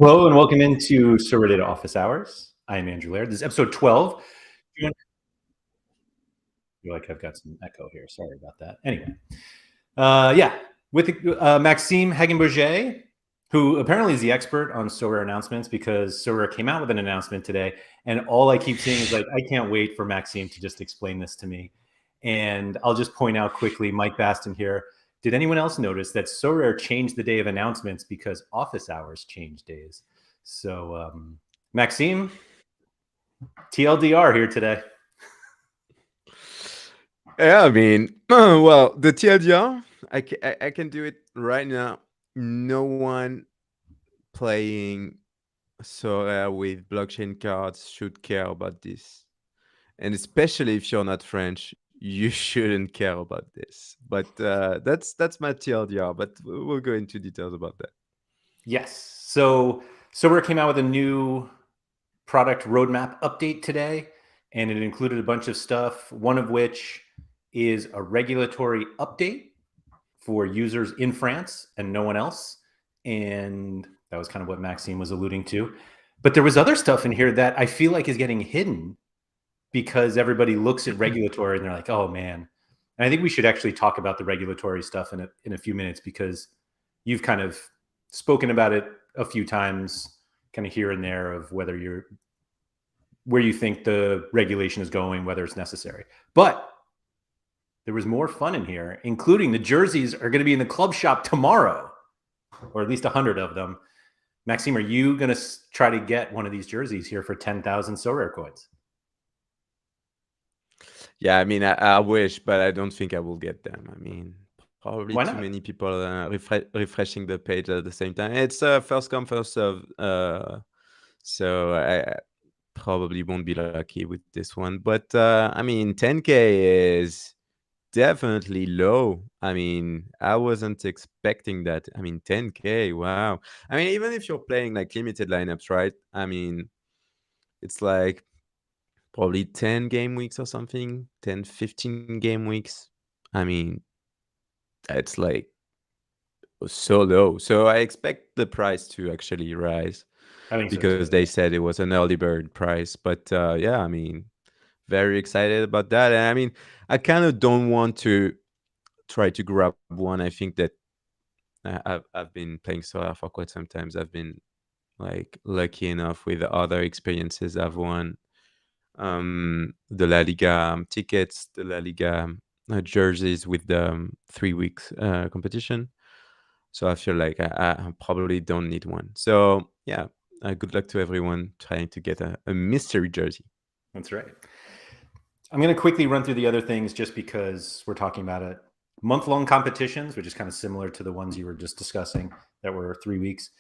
Hello and welcome into SorareData Office Hours. I am Andrew Laird. This is episode 12. I feel like I've got some echo here. Sorry about that. Anyway, with Maxime Hagenbourger, who apparently is the expert on Sorare announcements because Sorare came out with an announcement today, and all I keep seeing is like, I can't wait for Maxime to just explain this to me. And I'll just point out quickly, Mike Baston here. Did anyone else notice that Sorare changed the day of announcements because office hours changed days? So, Maxime, TLDR here today. Yeah, I mean, well, the TLDR, I can do it right now. No one playing Sorare with blockchain cards should care about this. And especially if you're not French, you shouldn't care about this. But that's my TLDR, but we'll go into details about that. Yes. So Sorare came out with a new product roadmap update today, and it included a bunch of stuff, one of which is a regulatory update for users in France and no one else. And that was kind of what Maxime was alluding to. But there was other stuff in here that I feel like is getting hidden because everybody looks at regulatory and they're like, oh man. And I think we should actually talk about the regulatory stuff in a few minutes because you've kind of spoken about it a few times, kind of here and there, of where you think the regulation is going, whether it's necessary. But there was more fun in here, including the jerseys are going to be in the club shop tomorrow, or at least 100 of them. Maxime, are you going to try to get one of these jerseys here for 10,000 Sorare coins? Yeah, I mean, I wish, but I don't think I will get them. I mean, probably Why too not? many people refreshing the page at the same time. It's first come, first serve. So I probably won't be lucky with this one. But I mean, 10K is definitely low. I mean, I wasn't expecting that. I mean, 10K, wow. I mean, even if you're playing like limited lineups, right? I mean, it's like probably 10 game weeks or something, 10, 15 game weeks. I mean, that's like so low. So I expect the price to actually rise I think so because too. they said it was an early bird price. But yeah, I mean, very excited about that. And I mean, I kind of don't want to try to grab one. I think that I've been playing Sorare for quite some times. I've been like lucky enough with the other experiences I've won. The La Liga tickets, the La Liga jerseys with the 3 weeks competition. So I feel like I probably don't need one. So yeah, good luck to everyone trying to get a mystery jersey. That's right. I'm going to quickly run through the other things just because we're talking about it. Month-long competitions, which is kind of similar to the ones you were just discussing that were 3 weeks.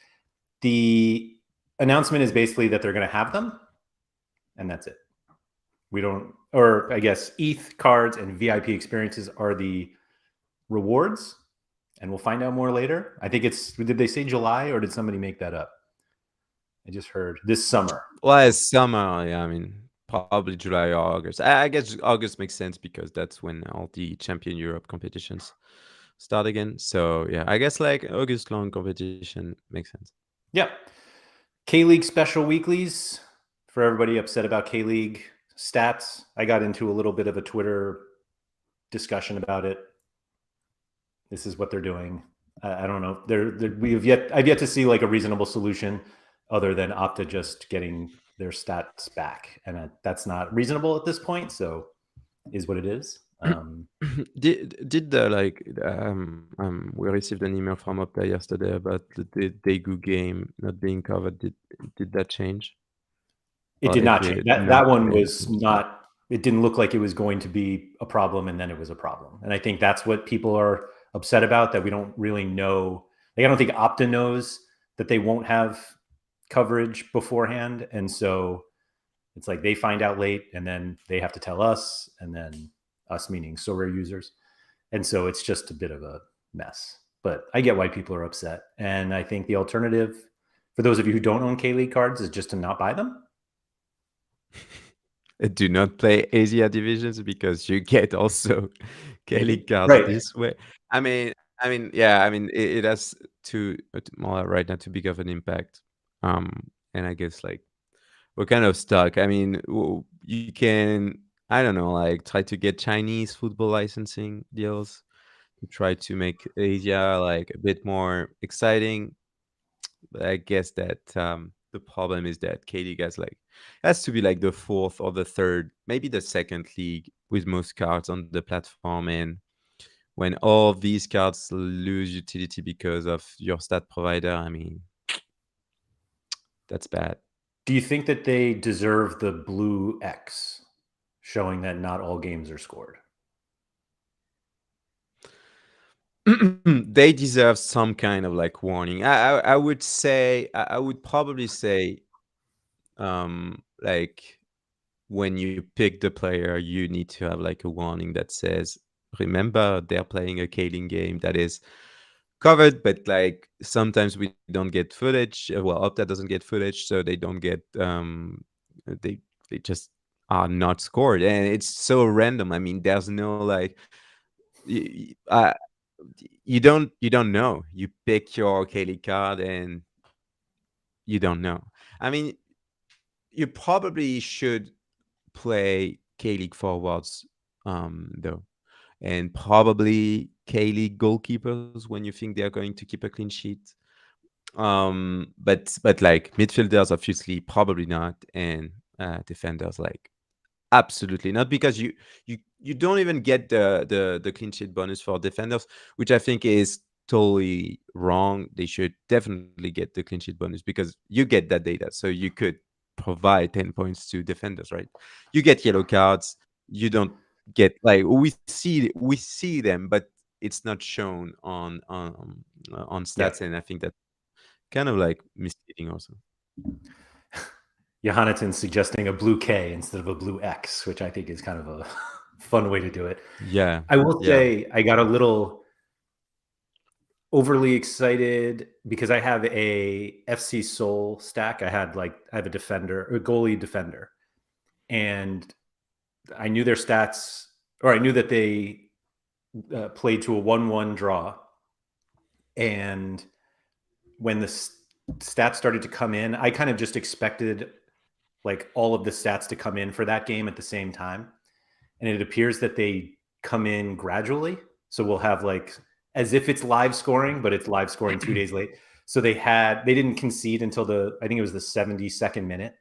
The announcement is basically that they're going to have them, and that's it. We don't, or I guess ETH cards and VIP experiences are the rewards, and we'll find out more later. I think did they say July or did somebody make that up? I just heard this summer. Well, it's summer. Yeah, I mean, probably July or August. I guess August makes sense because that's when all the Champion Europe competitions start again. So yeah, I guess like August long competition makes sense. Yep. K-League special weeklies for everybody upset about K-League stats. I got into a little bit of a Twitter discussion about it. This is what they're doing. I don't know. I've yet to see like a reasonable solution other than Opta just getting their stats back, and that's not reasonable at this point. So, is what it is. Did the like we received an email from Opta yesterday about the Daegu game not being covered. Did that change? It Or did if not change. it That not one was anything? not. It didn't look like it was going to be a problem, and then it was a problem. And I think that's what people are upset about. That we don't really know. Like, I don't think Opta knows that they won't have coverage beforehand, and so it's like they find out late, and then they have to tell us, and then us meaning Sorare users, and so it's just a bit of a mess. But I get why people are upset, and I think the alternative for those of you who don't own K-League cards is just to not buy them. Do not play Asia divisions because you get also K-League cards Right. this way. Yeah. I mean, it has too more right now too big of an impact. And I guess like we're kind of stuck. I mean, you can, I don't know, like try to get Chinese football licensing deals to try to make Asia like a bit more exciting. But I guess that the problem is that K League has to be like the fourth or the third, maybe the second league with most cards on the platform. And when all of these cards lose utility because of your stat provider, I mean, that's bad. Do you think that they deserve the blue X, showing that not all games are scored? They deserve some kind of like warning. I would say I would probably say like when you pick the player, you need to have like a warning that says, remember they're playing a Kaling game that is covered, but like sometimes we don't get footage. Well, Opta doesn't get footage, so they don't get they they just are not scored, and it's so random. I mean, there's no like y- y- uh, you don't know. You pick your Kaylee card and you don't know. I mean, you probably should play K-League forwards, though, and probably K-League goalkeepers when you think they're going to keep a clean sheet. But like midfielders, obviously, probably not, and defenders, like absolutely not, because you don't even get the clean sheet bonus for defenders, which I think is totally wrong. They should definitely get the clean sheet bonus because you get that data, so you could provide 10 points to defenders, right? You get yellow cards, you don't get like we see them, but it's not shown on Yeah. stats, and I think that kind of like misleading also. Johannatan suggesting a blue K instead of a blue X, which I think is kind of a fun way to do it. Yeah, I will yeah. say I got a little overly excited because I have a FC Soul stack. I have a defender, a goalie defender, and I knew their stats, or I knew that they played to a 1-1 draw. And when the stats started to come in, I kind of just expected like all of the stats to come in for that game at the same time. And it appears that they come in gradually. So we'll have like as if it's live scoring, but it's live scoring 2 days late. So they didn't concede until I think it was the 72nd minute.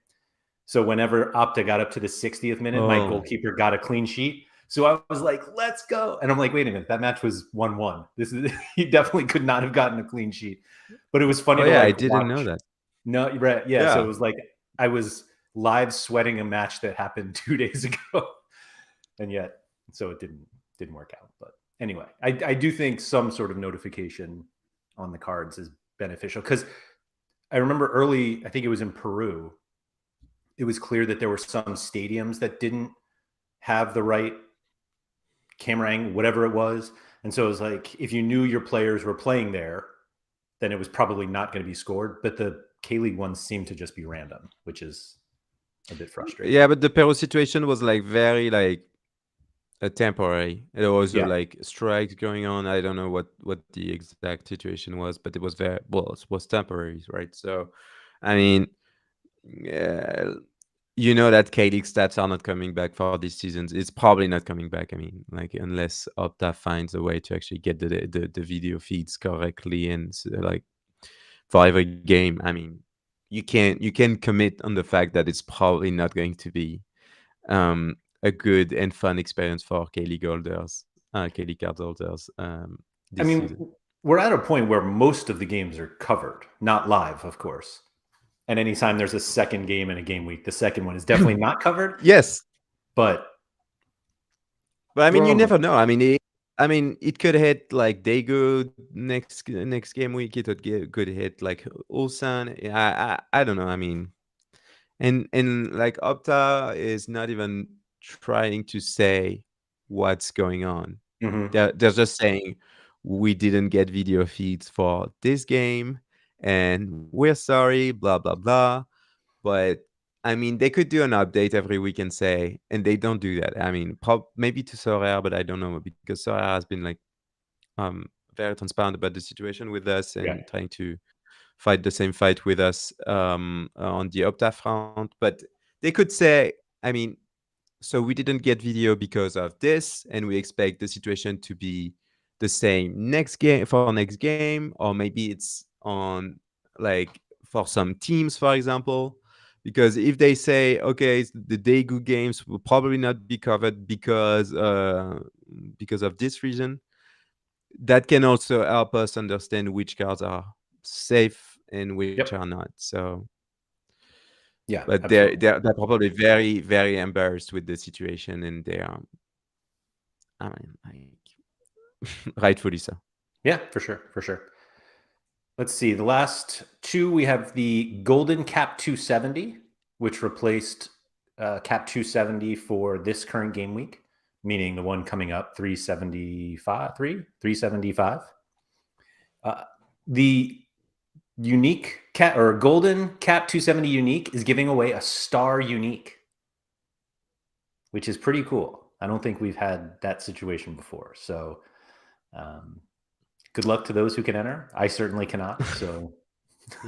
So whenever Opta got up to the 60th minute, my Oh, goalkeeper got a clean sheet. So I was like, let's go. And I'm like, wait a minute, that match was 1-1. This is he definitely could not have gotten a clean sheet. But it was funny oh to yeah, I like didn't know watch. that. No, right. Yeah. So it Yeah. was like I was live sweating a match that happened 2 days ago. And yet, so it didn't work out. But anyway, I do think some sort of notification on the cards is beneficial because I remember early, I think it was in Peru, it was clear that there were some stadiums that didn't have the right camera angle, whatever it was. And so it was like if you knew your players were playing there, then it was probably not going to be scored. But the K League ones seem to just be random, which is a bit frustrating. Yeah, but the Peru situation was like very like temporary. There was Yeah. like strikes going on. I don't know what the exact situation was, but it was very well. It was temporary, right? So, I mean, uh, you know that K League stats are not coming back for this season. It's probably not coming back. I mean, like unless Opta finds a way to actually get the video feeds correctly and like for every game. I mean, you can commit on the fact that it's probably not going to be a good and fun experience for K-League holders, K-League card holders I this mean, season. we're at a point where most of the games are covered, not live, of course. And anytime there's a second game in a game week, the second one is definitely not covered. Yes, But but I mean, we're you almost never know. I mean, it could hit like Daegu next game week. Could hit like Ulsan. I don't know. I mean, and like Opta is not even trying to say what's going on. Mhm. They're just saying we didn't get video feeds for this game, and we're sorry, blah blah blah. But I mean, they could do an update every week and say, and they don't do that. I mean, maybe to Sorare, but I don't know because Sorare has been like um very transparent about the situation with us Yeah. and trying to fight the same fight with us on the Opta front. But they could say, I mean, so we didn't get video because of this, and we expect the situation to be the same next game, or maybe it's on like for some teams, for example. Because if they say, okay, the Daegu games will probably not be covered because of this reason, that can also help us understand which cards are safe and which Yep. are not. So, Yeah, but absolutely. they're probably very, very embarrassed with the situation, and they are, I mean, rightfully so. Yeah, for sure, for sure. Let's see. The last two, we have the Golden Cap 270, which replaced Cap 270 for this current game week, meaning the one coming up 375. The unique cat or Golden Cap 270 unique is giving away a star unique, which is pretty cool. I don't think we've had that situation before. So, good luck to those who can enter. I certainly cannot. So,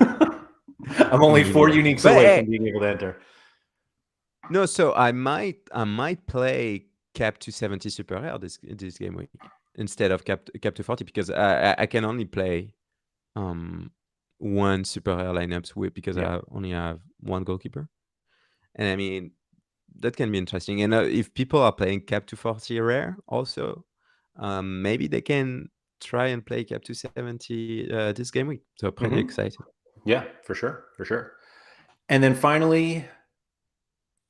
I'm only Me 4 neither. uniques But away hey, from being able to enter. no, so I might play Cap 270 Super Rare this game week instead of Cap 240, because I can only play one Super Rare lineups with, because Yeah. I only have one goalkeeper. And I mean, that can be interesting. And if people are playing Cap 240 Rare also, maybe they can try and play Cap 270 this game week. So pretty Mm-hmm. excited. Yeah, for sure. For sure. And then finally,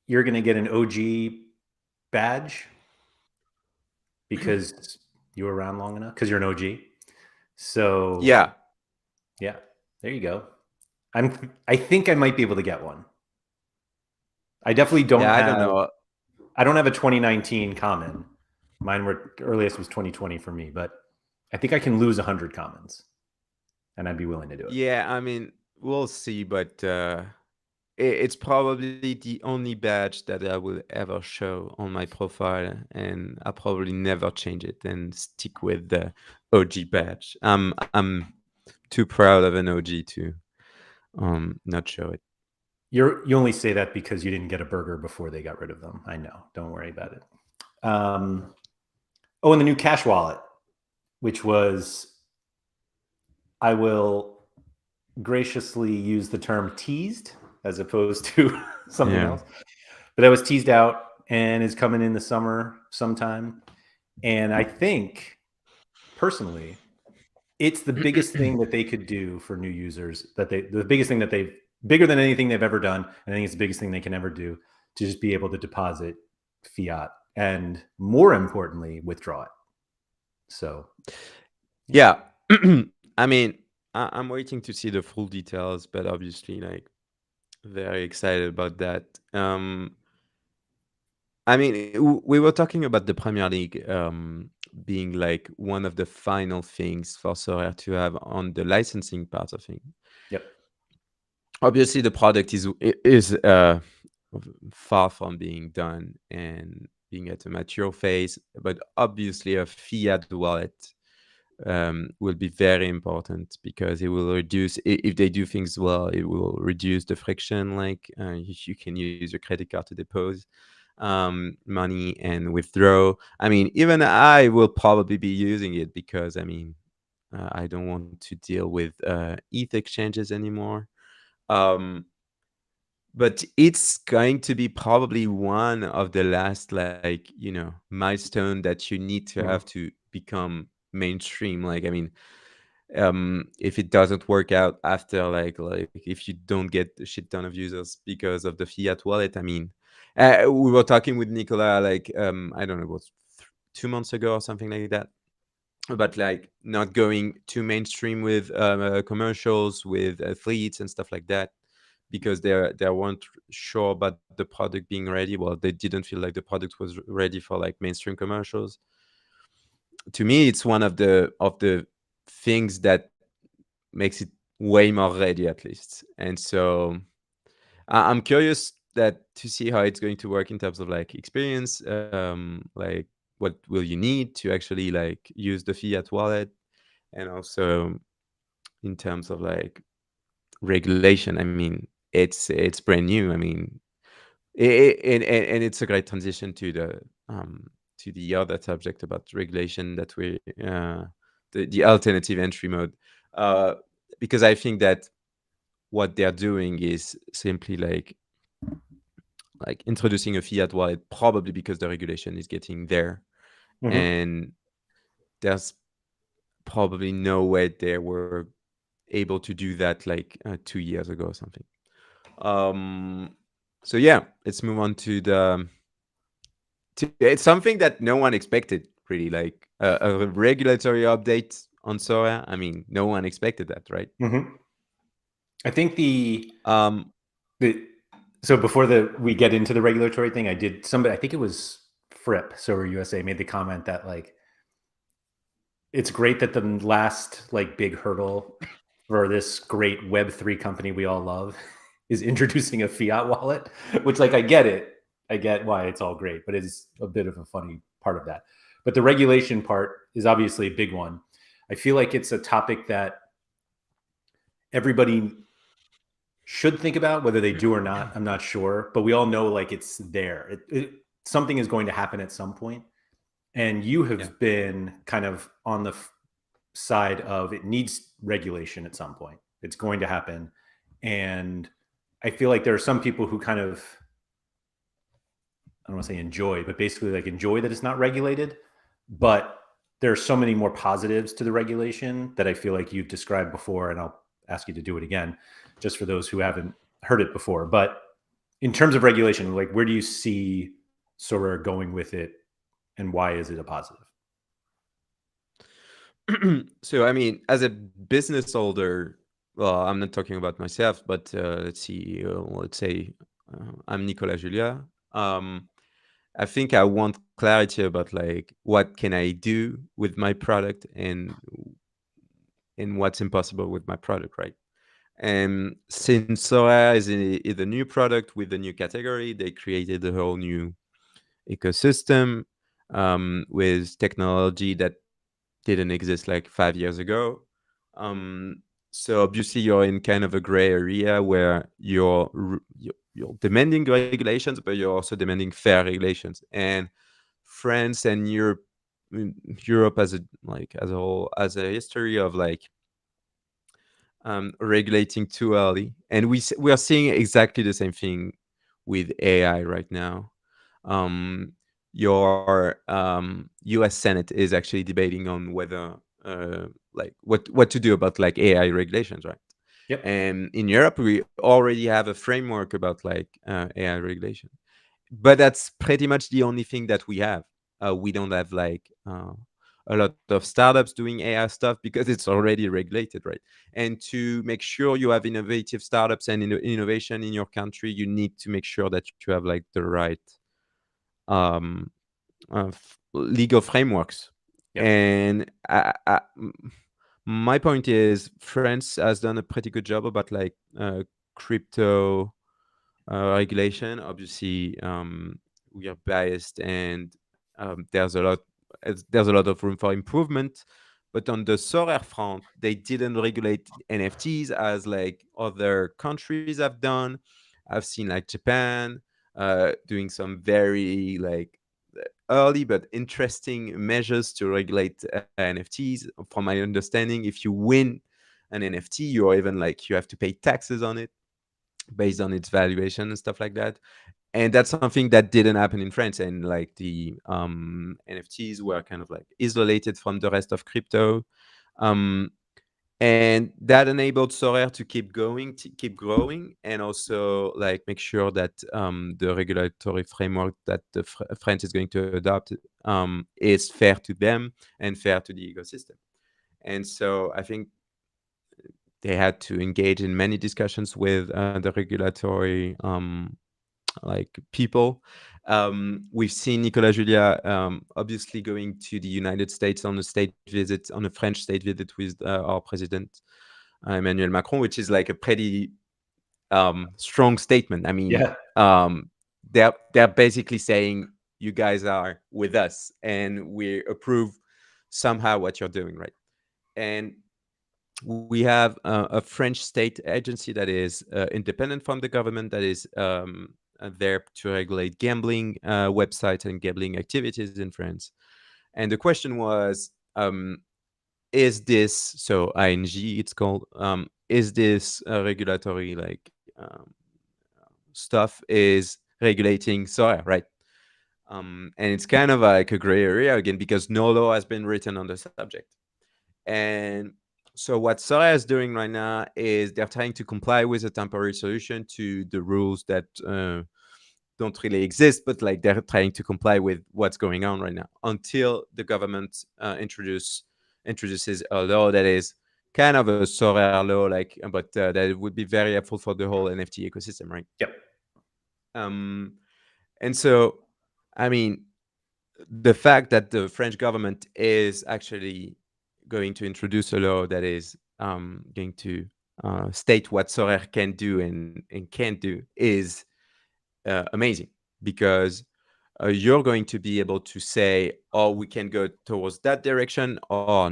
you're going to get an OG badge because you were around long enough, because you're an OG. So, Yeah. yeah, there you go. I think I might be able to get one. I definitely don't Yeah, I don't have know. I don't have a 2019 common. Mine were earliest was 2020 for me, but I think I can lose 100 commons and I'd be willing to do it. Yeah, I mean, we'll see, but it's probably the only badge that I will ever show on my profile, and I'll probably never change it and stick with the OG badge. I'm too proud of an OG to not show it. You only say that because you didn't get a burger before they got rid of them. I know. Don't worry about it. Oh, and the new cash wallet, which was, I will graciously use the term teased as opposed to something Yeah. else. But that was teased out and is coming in the summer sometime. And I think personally, it's the biggest thing that they could do for new users, the biggest thing that they've bigger than anything they've ever done. And I think it's the biggest thing they can ever do, to just be able to deposit fiat and, more importantly, withdraw it. So, Yeah. I mean, I'm waiting to see the full details, but obviously, like, very excited about that. I mean, we were talking about the Premier League being like one of the final things for Sorare to have on the licensing part of things. yep. Obviously, the product is far from being done and being at a mature phase, but obviously, a Fiat wallet will be very important, because it will reduce, if they do things well, it will reduce the friction. Like you can use your credit card to deposit money and withdraw. I mean, even I will probably be using it, because I mean, I don't want to deal with ETH exchanges anymore. But it's going to be probably one of the last, like, milestone that you need to Mhm. have to become mainstream. Like, I mean, if it doesn't work out after, like if you don't get a shit ton of users because of the Fiat wallet, I mean, we were talking with Nicola, like, I don't know, it was 2 months ago or something like that, about like not going too mainstream with commercials with athletes and stuff like that, because they weren't sure about the product being ready. Well, they didn't feel like the product was ready for like mainstream commercials. To me, it's one of the things that makes it way more ready, at least. And so I'm curious that to see how it's going to work in terms of like experience, like what will you need to actually like use the Fiat wallet, and also in terms of like regulation. I mean, it's brand new. I mean, and it's a great transition to the other subject about regulation that the alternative entry mode, uh, because I think that what they're doing is simply like introducing a fiat wallet, probably because the regulation is getting there, Hmm. and there's probably no way they were able to do that like 2 years ago or something. Um, so yeah, let's move on to it's something that no one expected, really, like a regulatory update on Sora. I mean, no one expected that, right? Hmm. I think Um, the so before we get into the regulatory thing, I think it was Fripp, Sober USA, made the comment that like it's great that the last like big hurdle for this great Web3 company we all love is introducing a fiat wallet, which like I get it. I get why it's all great, but it's a bit of a funny part of that. But the regulation part is obviously a big one. I feel like it's a topic that everybody should think about. Whether they do or not, I'm not sure, but we all know like it's there. Something is going to happen at some point, and you yeah. have been kind of on the side of it needs regulation at some point. It's going to happen. And I feel like there are some people who kind of, I don't want to say enjoy, but basically like enjoy that it's not regulated. But there are so many more positives to the regulation that I feel like you've described before. And I'll ask you to do it again, just for those who haven't heard it before. But in terms of regulation, like where do you see Sorare going with it, and why is it a positive? So I mean, as a business holder, well, I'm not talking about myself, but let's say I'm Nicolas Julia. Um, I think I want clarity about like what can I do with my product and what's impossible with my product, right? And since Sora is a new product with a new category, they created a whole new ecosystem with technology that didn't exist like 5 years ago. Um, so obviously you're in kind of a gray area where you're demanding regulations, but you're also demanding fair regulations. And France and Europe as a whole, as a history of like regulating too early, and we are seeing exactly the same thing with AI right now. Um, your U.S. Senate is actually debating on whether like what to do about like AI regulations, right? Yep. And in Europe, we already have a framework about like AI regulation, but that's pretty much the only thing that we have. We don't have like a lot of startups doing AI stuff because it's already regulated, right? And to make sure you have innovative startups and innovation in your country, you need to make sure that you have like the right um, legal frameworks. Yep. And my point is, France has done a pretty good job about like crypto regulation. Obviously, we are biased, and there's a lot of room for improvement. But on the Sorare front, they didn't regulate NFTs as like other countries have done. I've seen like Japan doing some very like early but interesting measures to regulate NFTs. From my understanding, if you win an NFT, you're even like you have to pay taxes on it based on its valuation and stuff like that. And that's something that didn't happen in France. And like the NFTs were kind of like isolated from the rest of crypto. Um, and that enabled Sorare to keep going, to keep growing, and also like make sure that the regulatory framework that France is going to adopt is fair to them and fair to the ecosystem. And so I think they had to engage in many discussions with the regulatory like people. We've seen Nicolas Julia obviously going to the United States on a state visit, on a French state visit with our president Emmanuel Macron, which is like a pretty strong statement. I mean, Yeah. they're basically saying you guys are with us and we approve somehow what you're doing, right? And we have a French state agency that is independent from the government, that is there to regulate gambling websites and gambling activities in France. And the question was, is this, so ING it's called, is this regulatory like stuff is regulating Sorare, right? And it's kind of like a gray area again because no law has been written on the subject. And so what Sorare is doing right now is they're trying to comply with a temporary solution to the rules that don't really exist, but like they're trying to comply with what's going on right now until the government introduces a law that is kind of a Sorare law, like, but that would be very helpful for the whole NFT ecosystem, right? Yep. And so, I mean, the fact that the French government is actually going to introduce a law that is going to state what Sorare can do and can't do is amazing, because you're going to be able to say, oh, we can go towards that direction or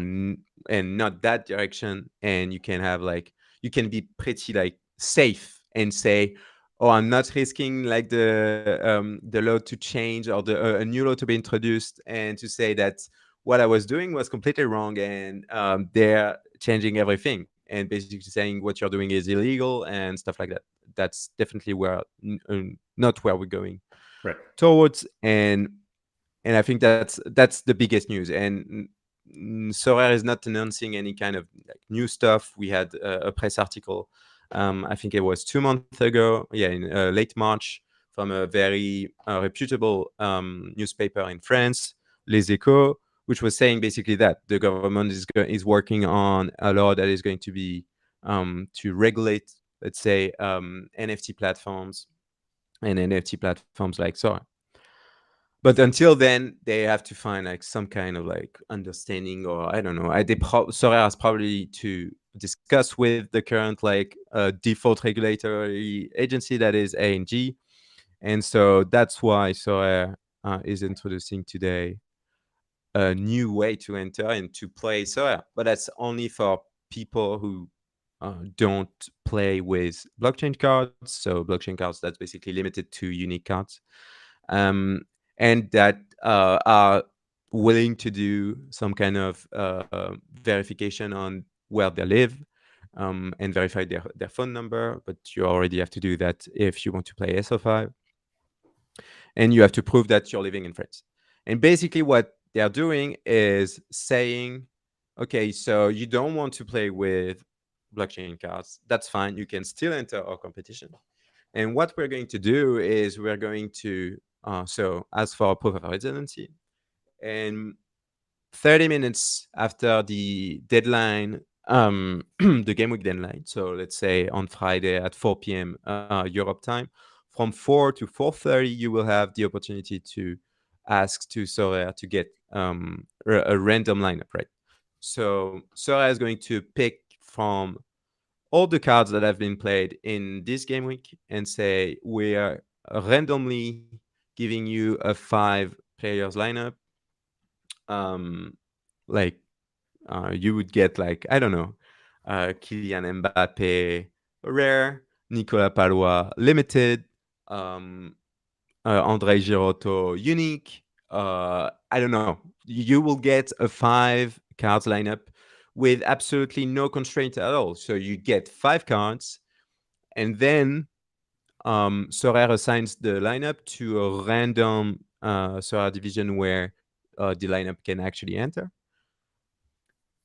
and not that direction, and you can have like, you can be pretty like safe and say, oh, I'm not risking like the law to change or a new law to be introduced, and to say that what I was doing was completely wrong, and they're changing everything and basically saying what you're doing is illegal and stuff like that. That's definitely where not where we're going Right. towards. And I think that's the biggest news. And Sorare is not announcing any kind of like new stuff. We had a press article, I think it was 2 months ago, in late March, from a very reputable newspaper in France, Les Echos, which was saying basically that the government is working on a law that is going to be to regulate, let's say, NFT platforms and NFT platforms like Sorare. But until then, they have to find like some kind of like understanding, or I don't know. Sorare has probably to discuss with the current like default regulatory agency that is ANG, and so that's why Sorare is introducing today a new way to enter and to play Sorare. But that's only for people who don't play with blockchain cards. So blockchain cards, that's basically limited to unique cards. And that are willing to do some kind of verification on where they live, and verify their phone number. But you already have to do that if you want to play SO5. And you have to prove that you're living in France. And basically what they're doing is saying, okay, so you don't want to play with blockchain cards. That's fine. You can still enter our competition. And what we're going to do is we're going to so ask for a proof of residency, and 30 minutes after the deadline, the game week deadline, so let's say on Friday at 4 p.m. Europe time, from 4 to 4:30, you will have the opportunity to ask to Sorare to get a random lineup, right? So Sorare is going to pick from all the cards that have been played in this game week and say, we are randomly giving you a 5 players lineup. Like you would get like, I don't know, Kylian Mbappe rare, Nicolas Palois limited, Andrei Girotto unique. I don't know. You will get a 5 cards lineup with absolutely no constraint at all. So you get 5 cards, and then Sorare assigns the lineup to a random Sorare division where the lineup can actually enter.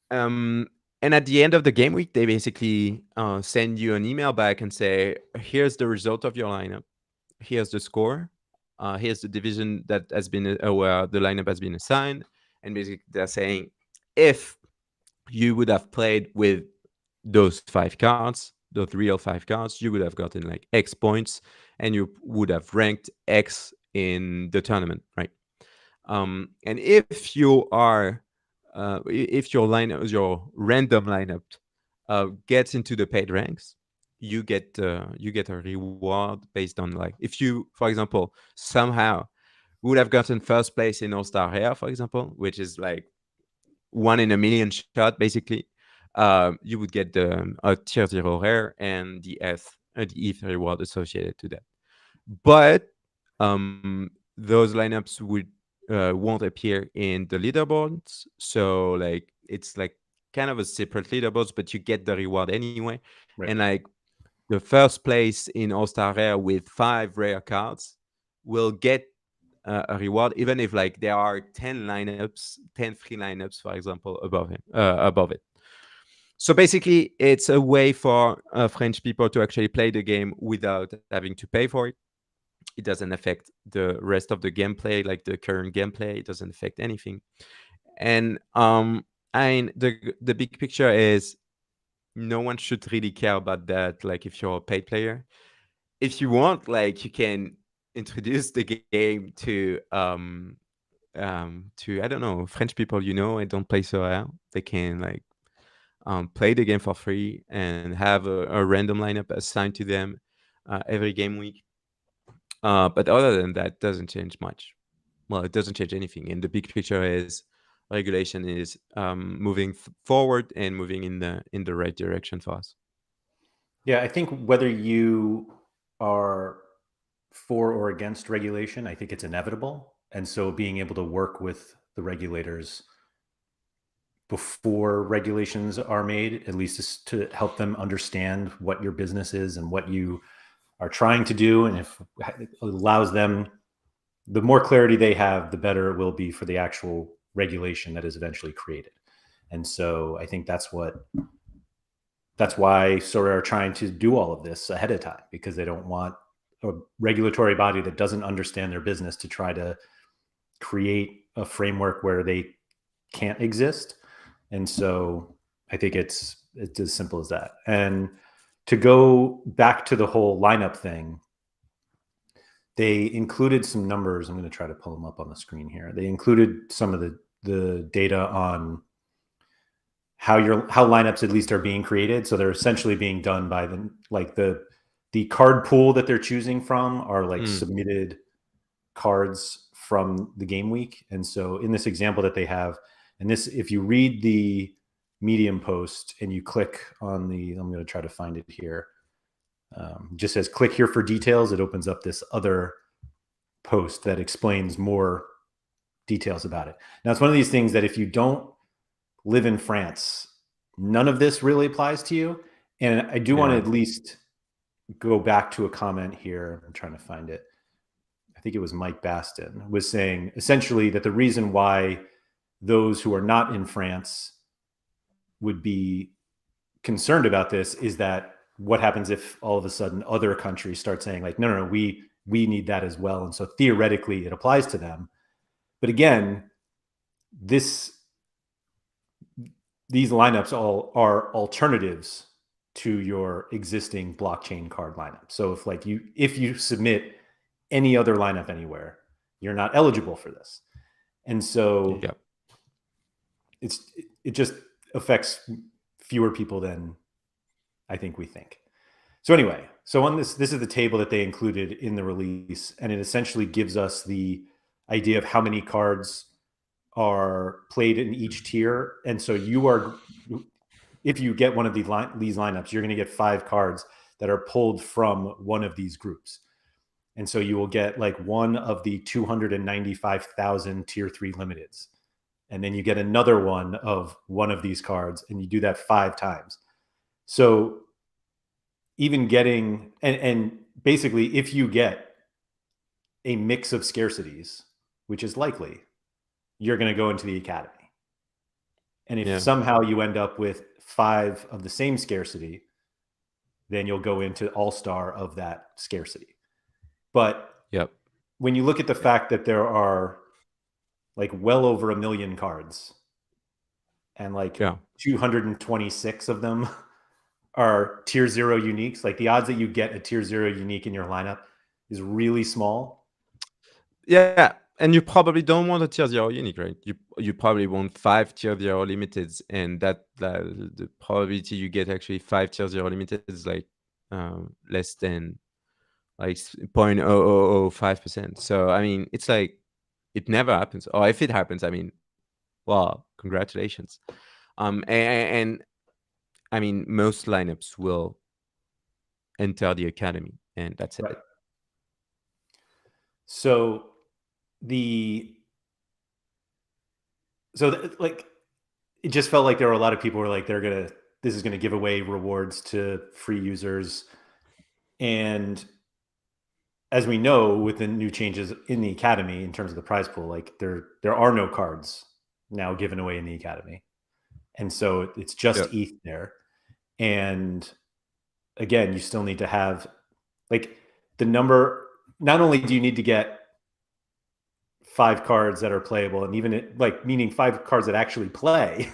And at the end of the game week, they basically send you an email back and say, here's the result of your lineup. Here's the score. Here's the division that has been where the lineup has been assigned. And basically they're saying, if you would have played with those 5 cards, those real 5 cards, you would have gotten like X points, and you would have ranked X in the tournament, right? And if you are if your lineup, your random lineup gets into the paid ranks, you get a reward based on, like, if you, for example, somehow would have gotten first place in All Star Rare, for example, which is like 1 in a million shot basically, you would get the tier 0 rare and the ETH reward associated to that. But those lineups won't appear in the leaderboards. So like it's like kind of a separate leaderboards, but you get the reward anyway. Right. And like the first place in All-Star Rare with 5 rare cards will get a reward, even if like there are 10 lineups, 10 free lineups, for example, above it. So basically, it's a way for French people to actually play the game without having to pay for it. It doesn't affect the rest of the gameplay, like the current gameplay. It doesn't affect anything. And I mean, the big picture is no one should really care about that. Like if you're a paid player, if you want, like you can introduce the game to I don't know, French people, and don't play Sorare. They can like play the game for free and have a random lineup assigned to them every game week. But other than that, doesn't change much. Well, it doesn't change anything. And the big picture is regulation is moving forward and moving in the right direction for us. Yeah, I think whether you are for or against regulation, I think it's inevitable. And so being able to work with the regulators before regulations are made, at least to help them understand what your business is and what you are trying to do. And if it allows them, the more clarity they have, the better it will be for the actual regulation that is eventually created. And so I think that's why Sorare are trying to do all of this ahead of time, because they don't want a regulatory body that doesn't understand their business to try to create a framework where they can't exist. And so I think it's as simple as that. And to go back to the whole lineup thing, they included some numbers. I'm going to try to pull them up on the screen here. They included some of the data on how lineups at least are being created. So they're essentially being done by the card pool that they're choosing from are like submitted cards from the game week. And so in this example that they have, and this, if you read the Medium post and you click on I'm going to try to find it here. Just says click here for details. It opens up this other post that explains more details about it. Now, it's one of these things that if you don't live in France, none of this really applies to you. And I do want to at least go back to a comment here. I'm trying to find it. I think it was Mike Baston was saying essentially that the reason why those who are not in France would be concerned about this is that what happens if all of a sudden other countries start saying like, no, we need that as well. And so theoretically it applies to them. But again, these lineups all are alternatives to your existing blockchain card lineup. So if you submit any other lineup anywhere, you're not eligible for this. And so it just affects fewer people than I think we think. So anyway, so on this is the table that they included in the release, and it essentially gives us the idea of how many cards are played in each tier. And so if you get one of these lineups, you're going to get 5 cards that are pulled from one of these groups. And so you will get like one of the 295,000 tier 3 limiteds. And then you get another one of these cards, and you do that 5 times. So even getting, and basically if you get a mix of scarcities, which is likely, you're going to go into the academy. And if somehow you end up with 5 of the same scarcity, then you'll go into all-star of that scarcity. But when you look at the fact that there are like well over 1 million cards and like 226 of them are tier 0 uniques, like the odds that you get a tier 0 unique in your lineup is really small. Yeah. And you probably don't want a tier 0 unique, right? You probably want 5 tier 0 limiteds, and that the probability you get actually 5 tier 0 limiteds is like less than like 0.0005%. So I mean, it's like it never happens. Or if it happens, I mean, well, congratulations. And I mean, most lineups will enter the academy, and that's Right. it. So like it just felt like there were a lot of people who were like this is gonna give away rewards to free users, and as we know, with the new changes in the academy in terms of the prize pool, like there are no cards now given away in the academy, and so it's just Yeah. ETH there. And again, you still need to have like the number. Not only do you need to get 5 cards that are playable, and even like meaning 5 cards that actually play.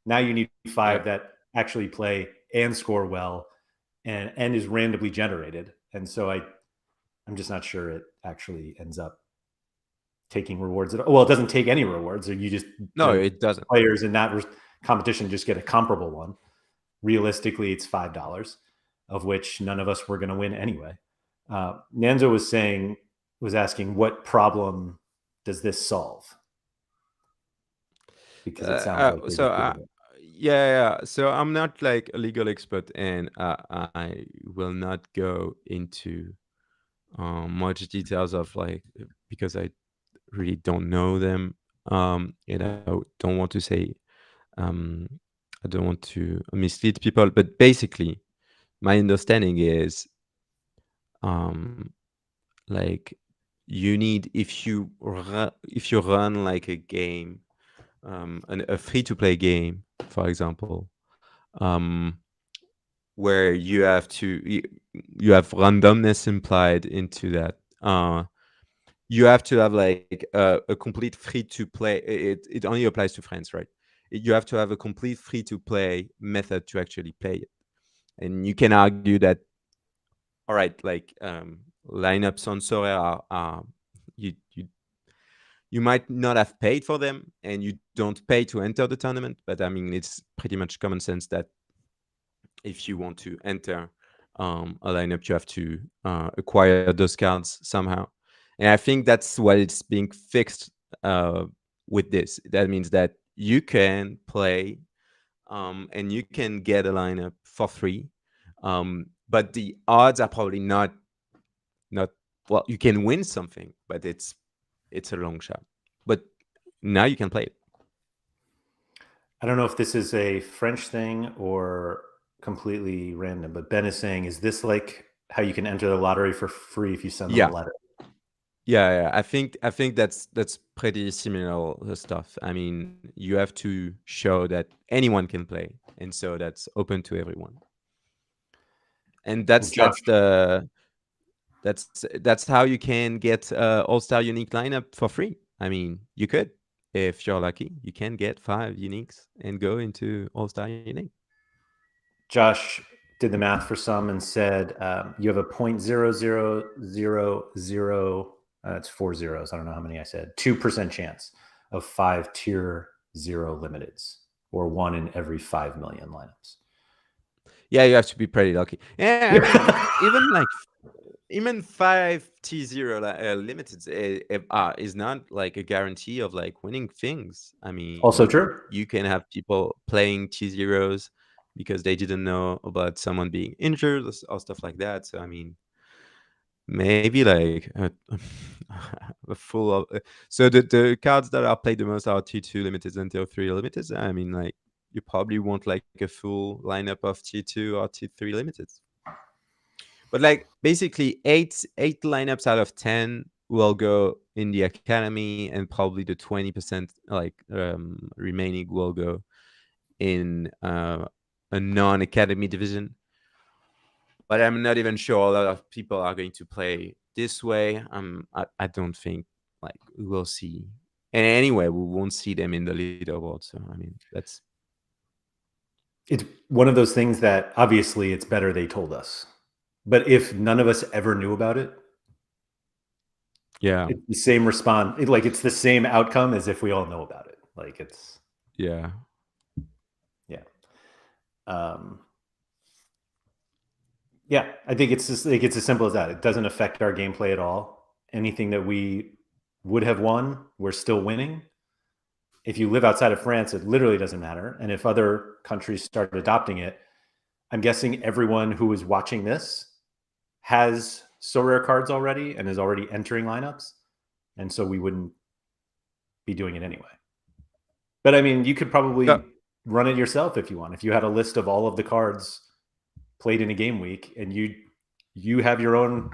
Now you need 5 Yep. that actually play and score well, and is randomly generated. And so I'm just not sure it actually ends up taking rewards at all. Well, it doesn't take any rewards, or you just No, the it doesn't. players in that competition just get a comparable one. Realistically, it's $5, of which none of us were going to win anyway. Nanzo was asking, what problem does this solve? Because it sounds like they're So just giving it. yeah. So I'm not like a legal expert, and I will not go into much details of like, because I really don't know them. And I don't want to say, um, I don't want to mislead people, but basically, my understanding is, um, like, you need, if you run like a game, a free to play game, for example, um, where you have randomness implied into that. You have to have like a complete free to play. It only applies to France, right? You have to have a complete free to play method to actually play it. And you can argue that, all right, like, lineups on Sorare are you you you might not have paid for them, and you don't pay to enter the tournament. But I mean, it's pretty much common sense that if you want to enter a lineup, you have to acquire those cards somehow. And I think that's what it's being fixed uh, with this. That means that you can play, and you can get a lineup for free, but the odds are probably not well. You can win something, but it's a long shot. But now you can play it. I don't know if this is a French thing or completely random, but Ben is saying, is this like how you can enter the lottery for free if you send them a Yeah. letter? Yeah. I think that's pretty similar stuff. I mean, you have to show that anyone can play, and so that's open to everyone. And And Josh, that's how you can get All-Star Unique lineup for free. I mean, you could, if you're lucky, you can get 5 uniques and go into All-Star Unique. Josh did the math for some and said you have a 0.0000. It's 4 zeros. I don't know how many I said. 2% chance of 5 tier 0 limiteds, or 1 in every 5 million lineups. Yeah, you have to be pretty lucky. Yeah, I mean, Yeah. even 5T0 limited is not like a guarantee of like winning things. I Also mean, true. you can have people playing T0s because they didn't know about someone being injured, or stuff like that. So I mean, maybe like a full of so the cards that are played the most are T2 limiteds and T3 limiteds. I mean, like, you probably want like a full lineup of T2 or T3 limiteds. But like, basically, eight lineups out of 10 will go in the academy, and probably the 20% like remaining will go in a non-academy division. But I'm not even sure a lot of people are going to play this way. I don't think like we will see. And anyway, we won't see them in the leaderboard. So I mean, that's It's one of those things that obviously it's better they told us. But if none of us ever knew about it, yeah, it's the same response. Like it's the same outcome as if we all know about it. Like it's yeah. yeah. Um, yeah, I think it's just like it's as simple as that. It doesn't affect our gameplay at all. Anything that we would have won, we're still winning. If you live outside of France, it literally doesn't matter. And if other countries start adopting it, I'm guessing everyone who is watching this has Sorare cards already and is already entering lineups, and so we wouldn't be doing it anyway. But I mean, you could probably run it yourself if you want. If you had a list of all of the cards played in a game week, and you have your own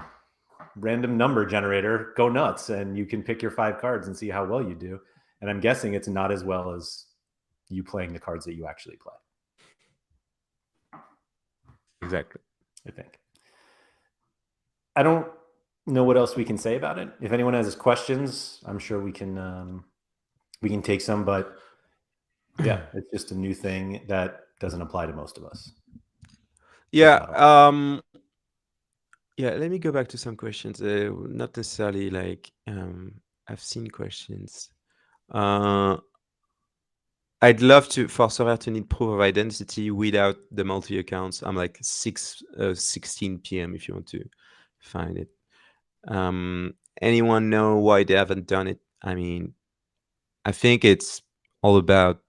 random number generator, go nuts, and you can pick your 5 cards and see how well you do. And I'm guessing it's not as well as you playing the cards that you actually play. Exactly. I think. I don't know what else we can say about it. If anyone has questions, I'm sure we can take some, but yeah, it's just a new thing that doesn't apply to most of us. Yeah. Yeah, let me go back to some questions. Not necessarily like I've seen questions. I'd love for Sorare to need proof of identity without the multi accounts. I'm like 16 p.m. if you want to find it. Anyone know why they haven't done it? I mean, I think it's all about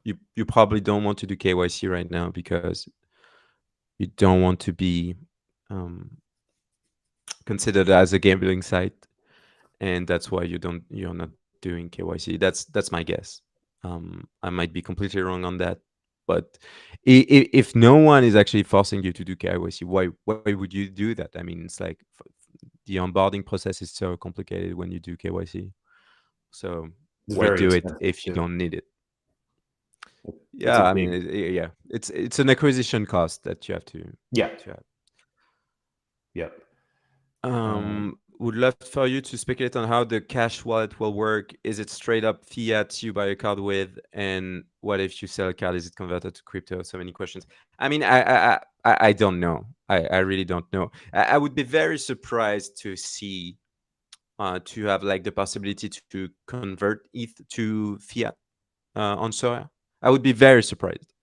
you probably don't want to do KYC right now because you don't want to be considered as a gambling site, and that's why you're not doing KYC. That's my guess. I might be completely wrong on that, but if no one is actually forcing you to do KYC, why would you do that? I mean, it's like the onboarding process is so complicated when you do KYC. So why do it if you don't need it? Yeah, I mean, yeah, it's an acquisition cost that you have to. Yeah. To have. Yep. Would love for you to speculate on how the cash wallet will work. Is it straight up fiat you buy a card with, and what if you sell a card? Is it converted to crypto? So many questions. I mean, I don't know. I really don't know. I would be very surprised to see to have like the possibility to convert ETH to fiat on Sorare. I would be very surprised.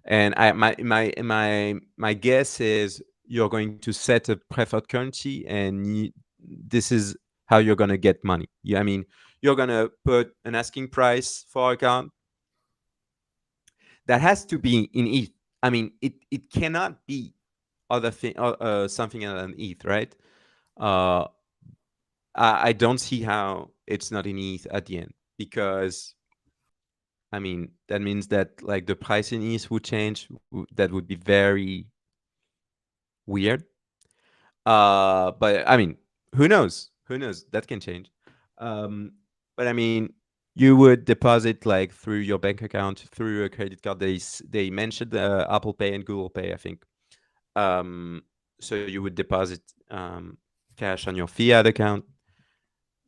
And my guess is you're going to set a preferred currency, and this is how you're going to get money. I mean, you're going to put an asking price for a card that has to be in ETH. I mean, it cannot be other thing, something other than ETH, right? I don't see how it's not in ETH at the end, because I mean, that means that like the price in ETH would change. That would be very weird. But I mean, who knows? Who knows? That can change. But I mean, you would deposit like through your bank account, through a credit card. They mentioned Apple Pay and Google Pay, I think. So you would deposit cash on your fiat account,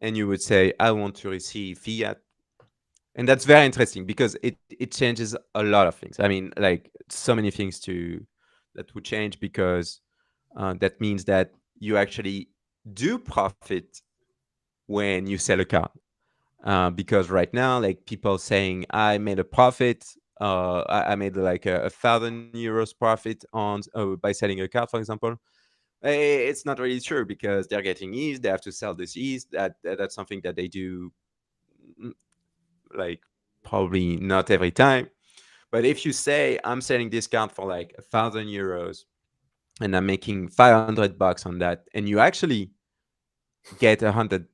and you would say, I want to receive fiat. And that's very interesting because it changes a lot of things. I mean, like so many things that would change, because that means that you actually do profit when you sell a card. Because right now, like people saying, I made a profit. I made like 1,000 euros profit on by selling a card, for example. It's not really true, because they're getting ETH. They have to sell this ETH. That's something that they do, like probably not every time. But if you say, I'm selling this card for like 1,000 euros and I'm making $500 on that, and you actually get $100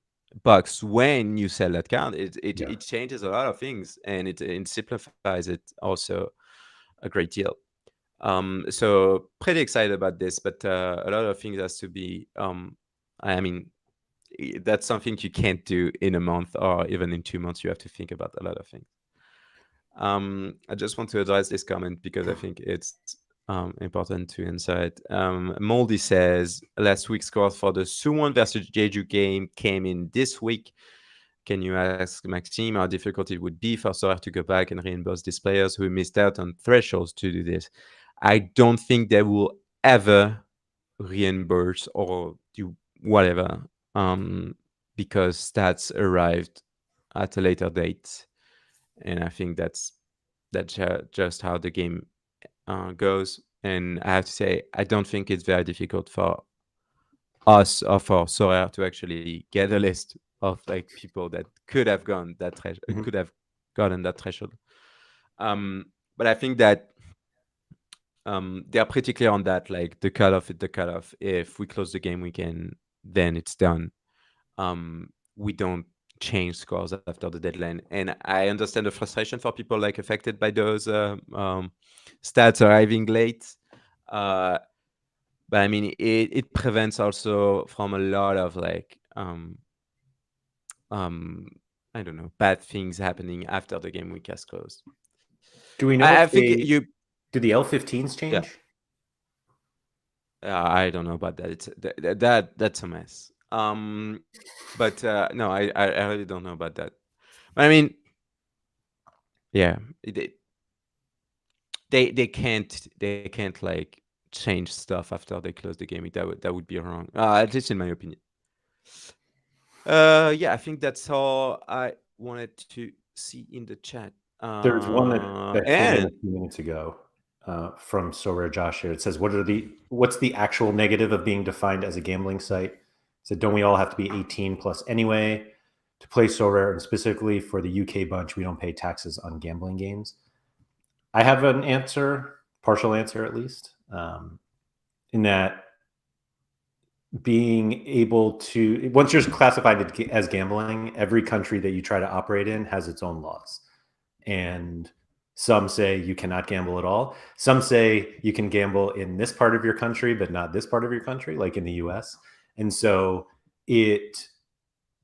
when you sell that card, it changes a lot of things, and it simplifies it also a great deal. So pretty excited about this, but a lot of things has to be. I mean, that's something you can't do in a month or even in 2 months. You have to think about a lot of things. I just want to address this comment because I think it's important to answer it. Moldy says, last week's score for the Suwon versus Jeju game came in this week. Can you ask Maxime how difficult it would be for Sorare to go back and reimburse these players who missed out on thresholds to do this? I don't think they will ever reimburse or do whatever, because stats arrived at a later date. And I think that's just how the game goes. And I have to say, I don't think it's very difficult for us or for Sorare to actually get a list of like people that could have gone that could have gotten that threshold. But I think that they are pretty clear on that. Like the cutoff is the cutoff. If we close the game weekend, then it's done. We don't change scores after the deadline. And I understand the frustration for people like affected by those stats arriving late. But I mean, it prevents also from a lot of like I don't know, bad things happening after the game week has closed. Do we know I if think they do the L15s yeah. change? I don't know about that. It's that's a mess. But no, I really don't know about that. I mean, yeah, they can't like change stuff after they close the game. That would be wrong. At least in my opinion. Yeah, I think that's all I wanted to see in the chat. There's one that came in a And few minutes ago from Sorare Josh here. It says, what's the actual negative of being defined as a gambling site? It said, don't we all have to be 18 plus anyway to play Sorare? And specifically for the UK bunch, we don't pay taxes on gambling games. I have an answer, partial answer at least, in that being able to, once you're classified as gambling, every country that you try to operate in has its own laws. And some say you cannot gamble at all. Some say you can gamble in this part of your country, but not this part of your country, like in the US. And so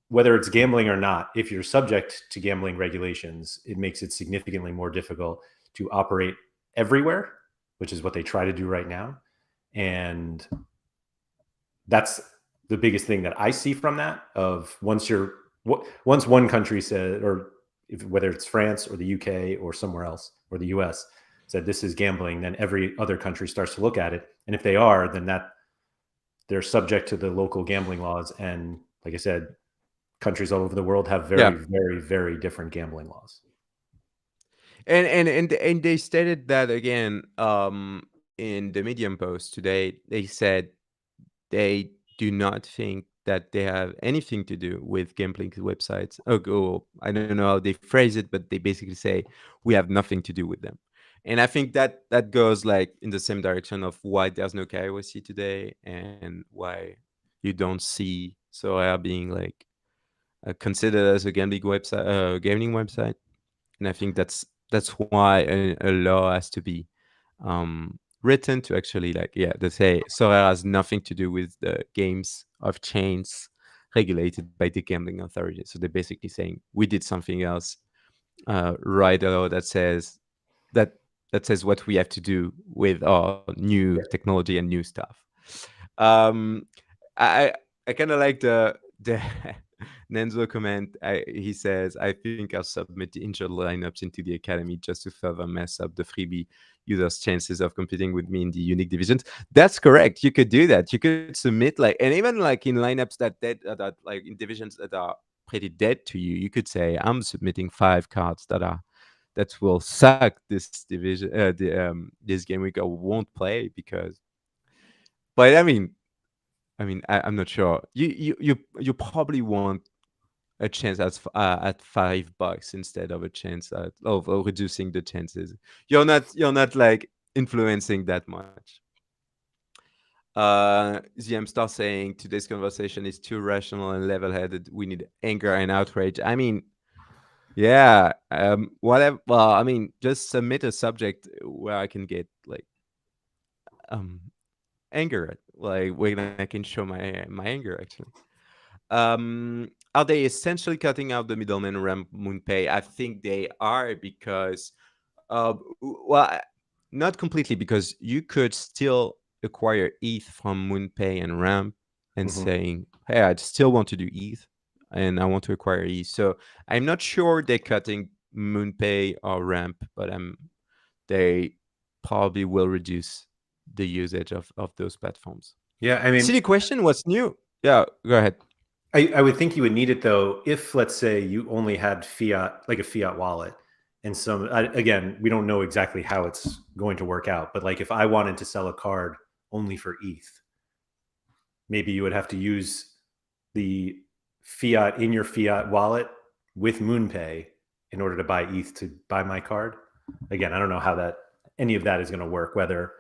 whether it's gambling or not, if you're subject to gambling regulations, it makes it significantly more difficult to operate everywhere, which is what they try to do right now. And that's the biggest thing that I see from that. Of once one country said, or whether it's France or the UK or somewhere else or the US said this is gambling, then every other country starts to look at it. And if they are, then they're subject to the local gambling laws. And like I said, countries all over the world have very, very, very different gambling laws. And they stated that again in the Medium post today. They said they do not think that they have anything to do with gambling websites. Oh, I don't know how they phrase it, but they basically say we have nothing to do with them. And I think that goes like in the same direction of why there's no KYC today and why you don't see Sorare being like considered as a gambling website. And I think that's why a law has to be written to actually they say Sorare has nothing to do with the games of chains regulated by the gambling authority. So they're basically saying we did something else. Write a law that says what we have to do with our new technology and new stuff. I kind of like the Nenzo comment. He says, I think I'll submit injured lineups into the academy just to further mess up the freebie users' chances of competing with me in the unique divisions. That's correct. You could do that. You could submit and even like in lineups that like in divisions that are pretty dead to you, you could say, I'm submitting 5 cards that will suck this division, this game week. I won't play because. But I mean, I'm not sure. You probably want a chance at $5 instead of a chance of reducing the chances. You're not like influencing that much. ZM Star saying today's conversation is too rational and level-headed. We need anger and outrage. I mean, yeah. Whatever. Well, I mean, just submit a subject where I can get like anger, like when I can show my anger actually. Are they essentially cutting out the middleman around MoonPay? I think they are because, well, not completely, because you could still acquire ETH from MoonPay and Ramp and saying, hey, I still want to do ETH and I want to acquire ETH. So I'm not sure they're cutting MoonPay or Ramp, but they probably will reduce the usage of those platforms. Yeah, I mean, silly question. What's new? Yeah, go ahead. I would think you would need it though if, let's say, you only had fiat, like a fiat wallet, and again, we don't know exactly how it's going to work out, but like if I wanted to sell a card only for ETH, maybe you would have to use the fiat in your fiat wallet with MoonPay in order to buy ETH to buy my card. Again, I don't know how any of that is going to work, whether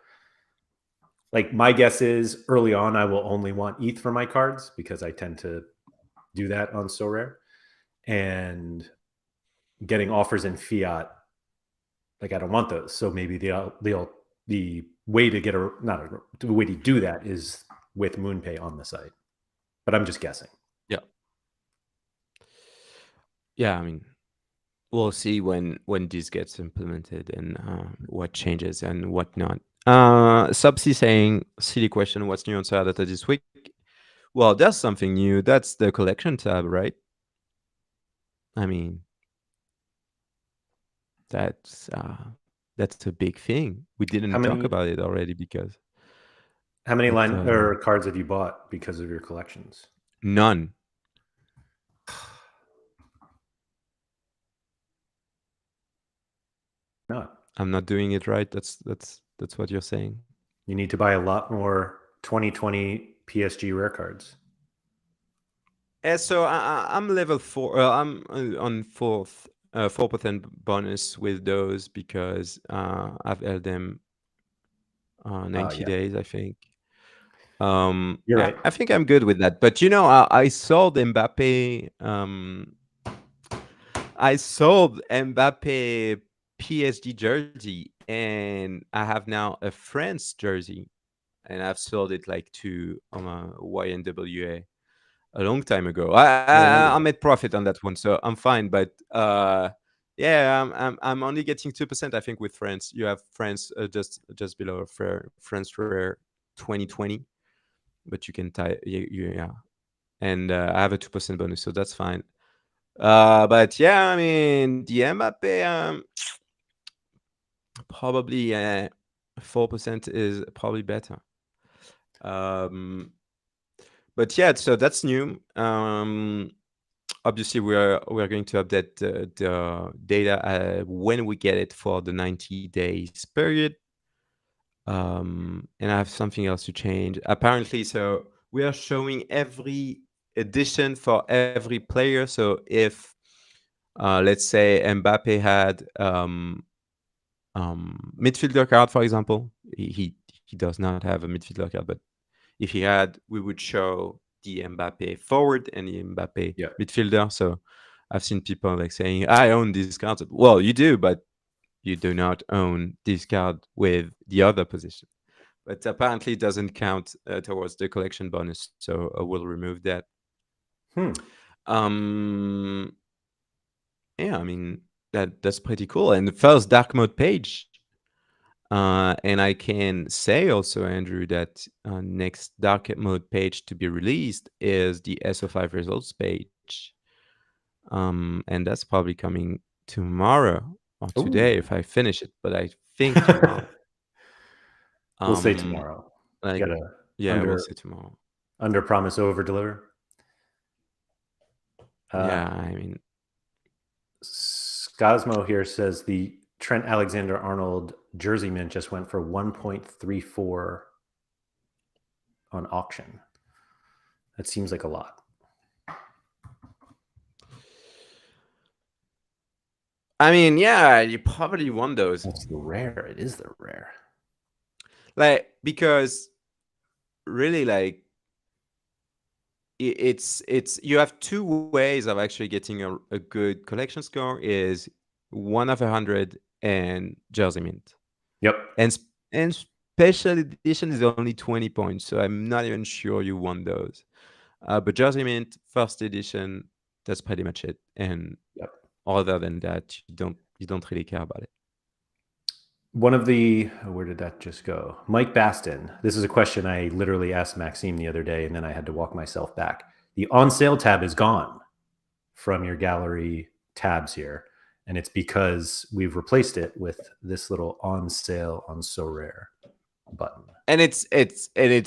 like my guess is early on I will only want ETH for my cards because I tend to do that on Sorare, and getting offers in fiat, like I don't want those. So maybe the way to get the way to do that is with MoonPay on the site. But I'm just guessing. Yeah. Yeah, I mean, we'll see when this gets implemented and what changes and what not. Subsea saying, silly question, what's new on SorareData this week? Well, there's something new. That's the collection tab, right? I mean, that's a big thing. We didn't talk about it already because how many line or cards have you bought because of your collections? None. Not. I'm not doing it right. That's what you're saying. You need to buy a lot more 2020 PSG rare cards. So I'm level 4. I'm on 4% bonus with those because I've held them 90 days, I think. You're right. I think I'm good with that. But I sold Mbappe. I sold Mbappe PSG jersey, and I have now a France jersey, and I've sold it like to YNWA a long time ago. I made profit on that one, so I'm fine. But yeah, I'm only getting 2%, I think, with France. You have France just below France Rare 2020, but you can tie yeah, and I have a 2% bonus, so that's fine. But yeah, I mean the Mbappe probably 4% is probably better. But yeah, so that's new. Obviously, we're going to update the data when we get it for the 90 days period. And I have something else to change. Apparently, so we are showing every edition for every player. So if, let's say, Mbappe had midfielder card, for example, he does not have a midfielder card, but if he had, we would show the Mbappe forward and the Mbappe midfielder. So I've seen people like saying, I own these cards. Well, you do, but you do not own this card with the other position. But apparently it doesn't count towards the collection bonus. So I will remove that. Yeah, I mean, that's pretty cool. And the first dark mode page. And I can say also, Andrew, that next dark mode page to be released is the SO5 results page. And that's probably coming tomorrow or today if I finish it, but I think tomorrow. We'll say tomorrow. Like, we'll say tomorrow. Under promise, over deliver. Yeah, I mean, Scosmo here says the Trent Alexander-Arnold jersey mint just went for 1.34 on auction. That seems like a lot. I mean, yeah, you probably want those. It's the rare. It is the rare. Like, because really, like, it's you have two ways of actually getting a good collection score: is 1 of 100 and jersey mint. Yep. And special edition is only 20 points, so I'm not even sure you want those. But jersey mint, first edition, that's pretty much it. And other than that, you don't really care about it. One of the, where did that just go? Mike Baston. This is a question I literally asked Maxime the other day, and then I had to walk myself back. The on sale tab is gone from your gallery tabs here, and it's because we've replaced it with this little on sale on Sorare button. And it's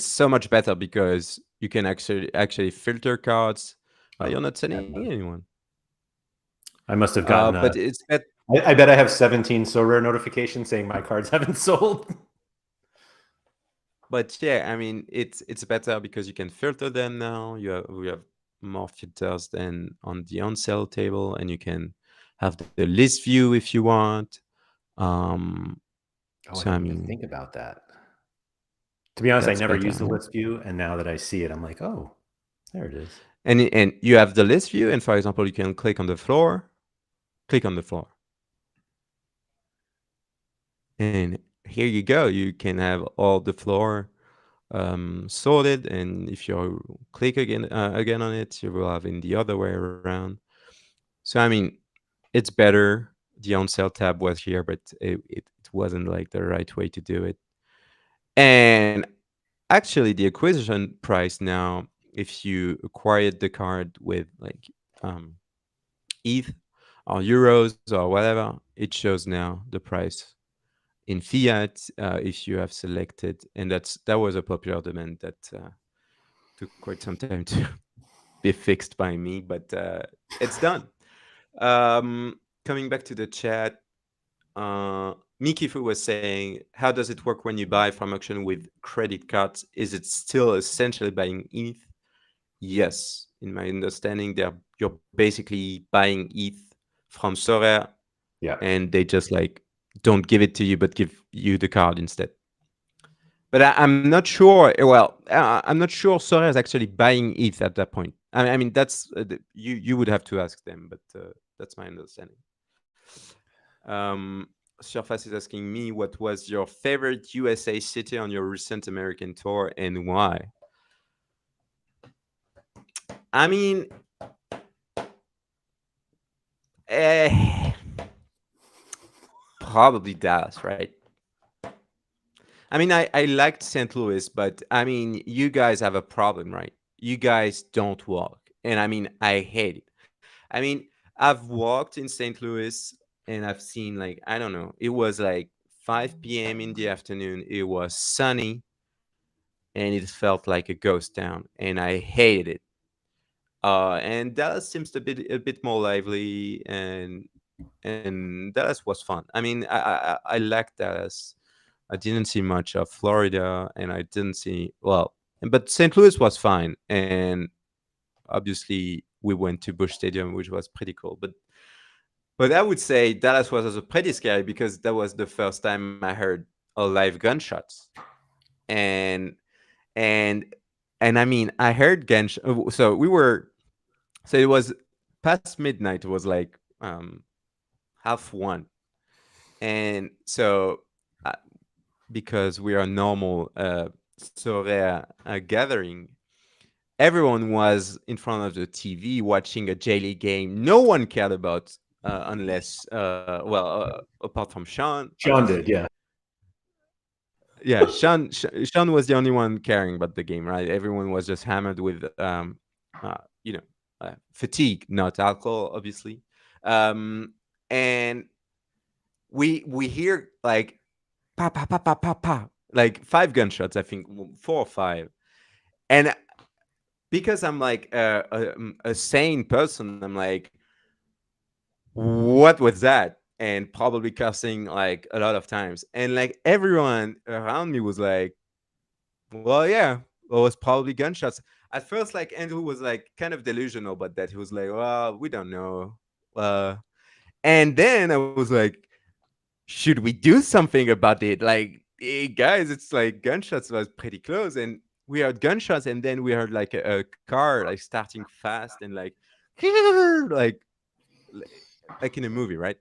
so much better because you can actually filter cards. You're not sending anyone. I must have gotten but it's I bet I have 17 Sorare notifications saying my cards haven't sold. But yeah, I mean, it's better because you can filter them now. We have more filters than on the on sale table, and you can have the list view if you want. I didn't even think about that. To be honest, I That's never better. used the list view, and now that I see it, I'm like, oh, there it is. And you have the list view, and for example, you can click on the floor, and here you go. You can have all the floor sorted, and if you click again on it, you will have in the other way around. So I mean, it's better. The on sale tab was here, but it wasn't like the right way to do it. And actually, the acquisition price now, if you acquired the card with like ETH or euros or whatever, it shows now the price in fiat if you have selected, and that was a popular demand that took quite some time to be fixed by me, but it's done. Coming back to the chat, Mikifu was saying, how does it work when you buy from auction with credit cards? Is it still essentially buying ETH? Yes, in my understanding, you're basically buying ETH from Sorare, Yeah. and they just like don't give it to you, but give you the card instead. But I'm not sure. Well, I'm not sure Sorare is actually buying ETH at that point. I mean, that's you would have to ask them, but that's my understanding. Surface is asking me, what was your favorite USA city on your recent American tour and why? I mean, probably Dallas, right? I mean, I liked St. Louis, but I mean, you guys have a problem, right? You guys don't walk. And I mean, I hate it. I mean, I've walked in St. Louis and I've seen, like, I don't know, it was like 5 p.m. in the afternoon. It was sunny and it felt like a ghost town, and I hated it. And Dallas seems to be a bit more lively, and Dallas was fun. I mean, I liked Dallas. I didn't see much of Florida, and I didn't see, well, but St. Louis was fine, and obviously we went to Busch Stadium, which was pretty cool. But I would say Dallas was also pretty scary because that was the first time I heard a live gunshots, and and and I mean, I heard gunshot. So we were, so it was past midnight. It was like 1:30, and so because we are normal Sorare gathering, everyone was in front of the TV watching a J League game. No one cared about unless apart from Sean, Sean did, obviously. yeah. Yeah, Sean was the only one caring about the game, right? Everyone was just hammered with you know, fatigue, not alcohol, obviously. And we hear like pa pa pa pa pa pa, like 5 gunshots, I think 4 or 5. And because I'm like a sane person, I'm like, what was that? And probably cursing like a lot of times. And like everyone around me was like, well, yeah, it was probably gunshots. At first, like Andrew was like kind of delusional about that. He was like, well, we don't know. And then I was like, should we do something about it? Like, hey, guys, it's like gunshots was pretty close. And we heard gunshots, and then we heard like a car like starting fast and like, like, like in a movie, right?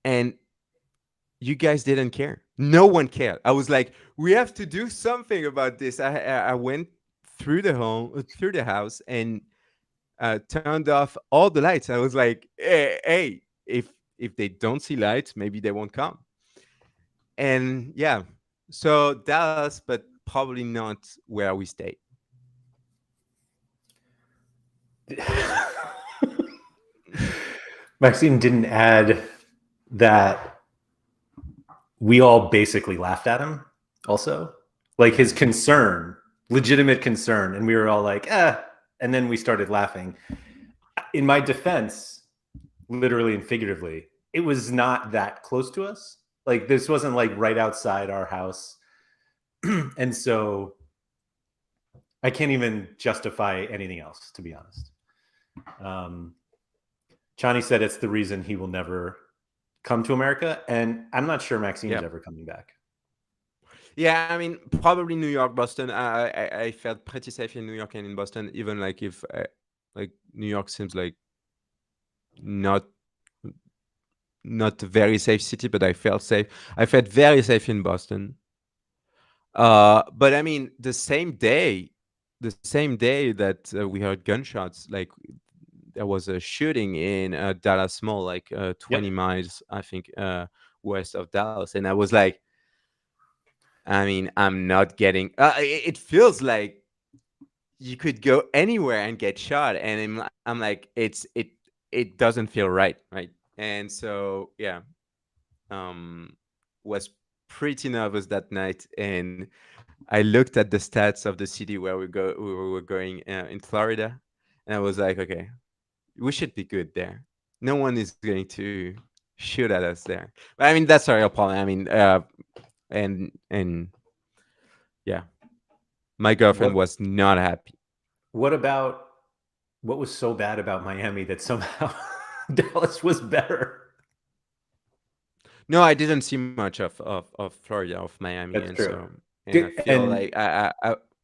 And you guys didn't care. No one cared. I was like, we have to do something about this. I went through through the house, and turned off all the lights. I was like, hey, if they don't see lights, maybe they won't come. And yeah, so Dallas, but probably not where we stayed. Maxime didn't add that we all basically laughed at him also. Like his concern, legitimate concern. And we were all like, and then we started laughing. In my defense, literally and figuratively, it was not that close to us. Like this wasn't like right outside our house. And so I can't even justify anything else, to be honest. Chani said it's the reason he will never come to America, and I'm not sure Maxime's ever coming back. Yeah, I mean, probably New York, Boston. I felt pretty safe in New York and in Boston, even like if like New York seems like not not a very safe city, but I felt safe. I felt very safe in Boston. But I mean, the same day that we heard gunshots, like there was a shooting in Dallas Mall, like Yep. 20 miles, I think, west of Dallas, and I was like, I mean, I'm not getting. It feels like you could go anywhere and get shot, and I'm like, it doesn't feel right, right? And so yeah, um, was pretty nervous that night, and I looked at the stats of the city where we were going in Florida, and I was like, okay, we should be good there. No one is going to shoot at us there. But I mean, that's a real problem. I mean, and yeah, my girlfriend What was not happy. What about what was so bad about Miami that somehow Dallas was better? No, I didn't see much of Florida, of Miami, That's and true. so and I feel And like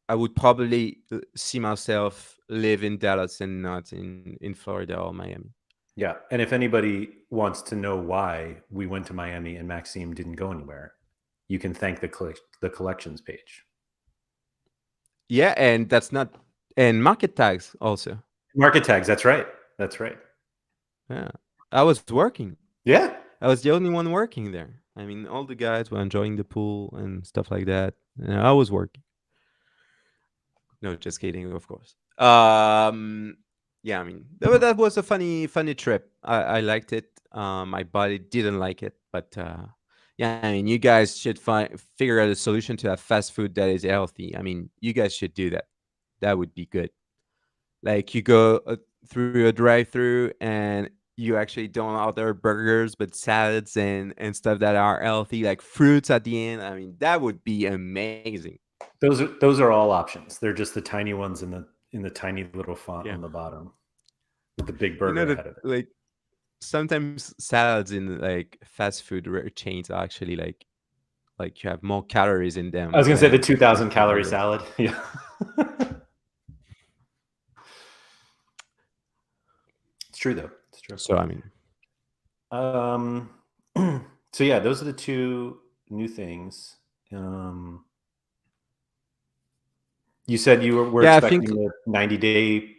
I would probably see myself live in Dallas and not in Florida or Miami. yeah, and if anybody wants to know why we went to Miami and Maxime didn't go anywhere, you can thank the collections page. Yeah, and that's not and market tags also. Market tags. That's right. That's right. Yeah, I was working. Yeah. I was the only one working there. I mean, all the guys were enjoying the pool and stuff like that. And I was working. No, just kidding, of course. Yeah, I mean, that was a funny trip. I liked it. My body didn't like it, but yeah, I mean, you guys should figure out a solution to have fast food that is healthy. I mean, you guys should do that. That would be good. Like you go through a drive-through and you actually don't order burgers, but salads and stuff that are healthy, like fruits at the end. I mean, that would be amazing. Those are all options. They're just the tiny ones in the tiny little font Yeah. on the bottom with the big You know burger that ahead of it. like sometimes salads in like fast food chains are actually like you have more calories in I was them gonna say the than 2,000 instant calorie noodles. salad. Yeah. It's true though. It's true. So I mean, Um, so yeah, those are the two new things. You said were yeah, I think expecting the 90-day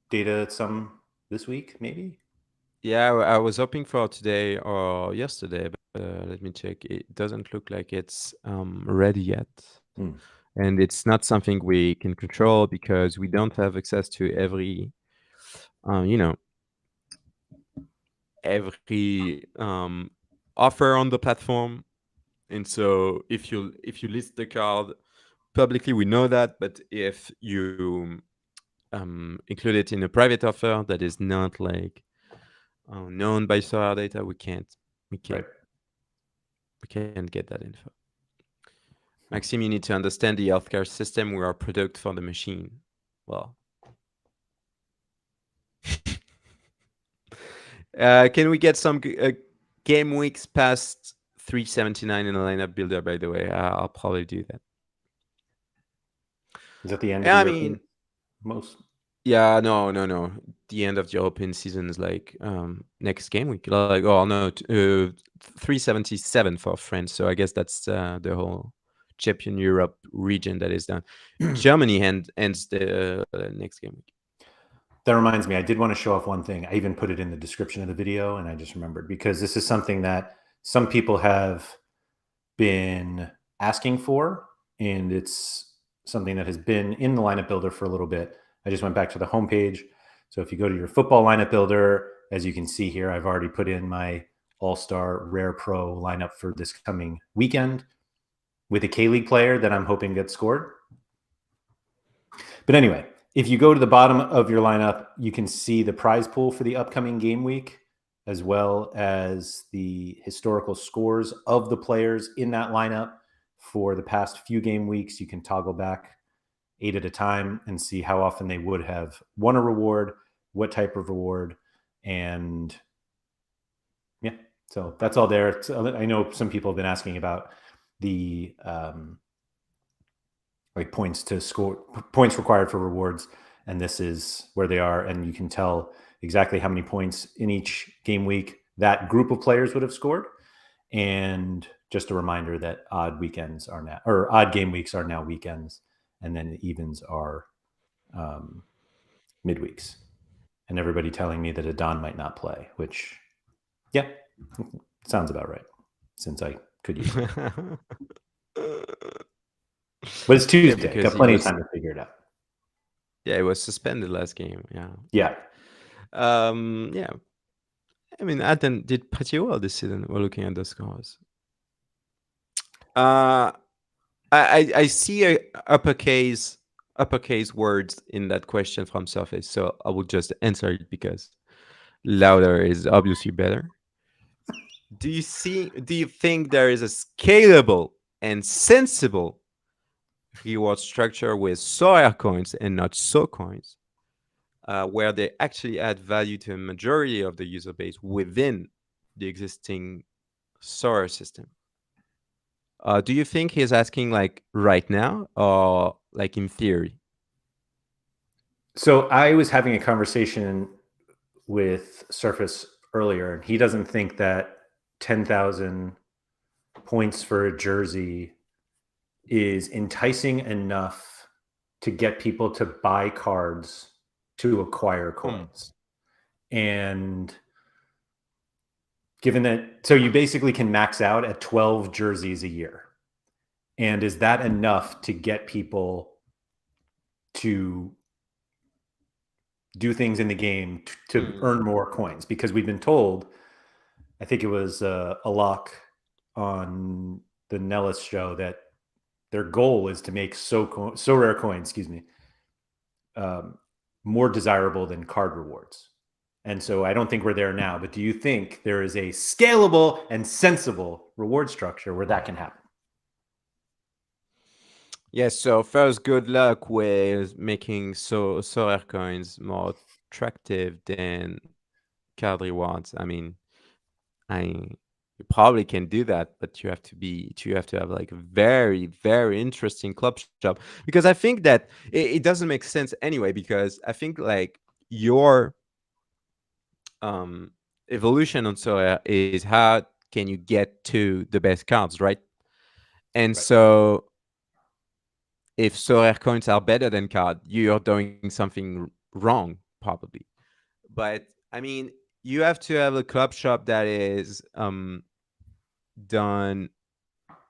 data some this week, maybe? yeah, I was hoping for today or yesterday, but let me check. It doesn't look like it's ready yet. Hmm. And it's not something we can control because we don't have access to every you know, every offer on the platform. And so if you list the card publicly, we know that, but if you include it in a private offer that is not like known by SorareData, we can't we Right. can't we can't get that info. Maxime, you need to understand the healthcare system. We are a product for the machine. Well, can we get some game weeks past 379 in a lineup builder? By the way, I'll probably do that. Is that the end of Yeah, the I mean, European most? yeah, no. The end of the European season is like next game week. Like, oh no, 377 for France. So I guess that's the whole champion Europe region that is done. Germany ends the next game week. That reminds me, I did want to show off one thing. I even put it in the description of the video, and I just remembered because this is something that some people have been asking for, and it's something that has been in the lineup builder for a little bit. I just went back to the homepage. So if you go to your football lineup builder, as you can see here, I've already put in my all-star rare pro lineup for this coming weekend with a K-League player that I'm hoping gets scored. But anyway, if you go to the bottom of your lineup, you can see the prize pool for the upcoming game week, as well as the historical scores of the players in that lineup for the past few game weeks. You can toggle back 8 at a time and see how often they would have won a reward, what type of reward, and yeah, so that's all there. I know some people have been asking about the like points to score, points required for rewards, and this is where they are, and you can tell exactly how many points in each game week that group of players would have scored. And just a reminder that odd weekends are now, or odd game weeks are now weekends, and then the evens are midweeks. And everybody telling me that Adon might not play, which, yeah, sounds about right, since I could use it. But it's Tuesday. because Got he plenty of was time to figure it out. he was suspended last game. Yeah. Yeah. Yeah. I mean, Aden did pretty well this season. We're looking at the scores. I see a uppercase words in that question from Surface, so I will just answer it because louder is obviously better. Do you think there is a scalable and sensible reward structure with Sorare coins and not So coins, where they actually add value to a majority of the user base within the existing Sorare system? Do you think he's asking like right now or like in theory? So I was having a conversation with Surface earlier, and he doesn't think that 10,000 points for a jersey is enticing enough to get people to buy cards to acquire coins. And given that, so you basically can max out at 12 jerseys a year. And is that enough to get people to do things in the game to earn more coins? Because we've been told, I think it was a lock on the Nellis show, that their goal is to make Sorare coins, more desirable than card rewards. And so I don't think we're there now, but do you think there is a scalable and sensible reward structure where that can happen? Yes, so first, good luck with making Sorare coins more attractive than card rewards. I mean, you probably can do that, but you have to have like a very, very interesting club shop, because I think that it doesn't make sense anyway, because I think like your evolution on Sorare is how can you get to the best cards, right? And Right. so if Sorare coins are better than card, you're doing something wrong, probably. But I mean, you have to have a club shop that is done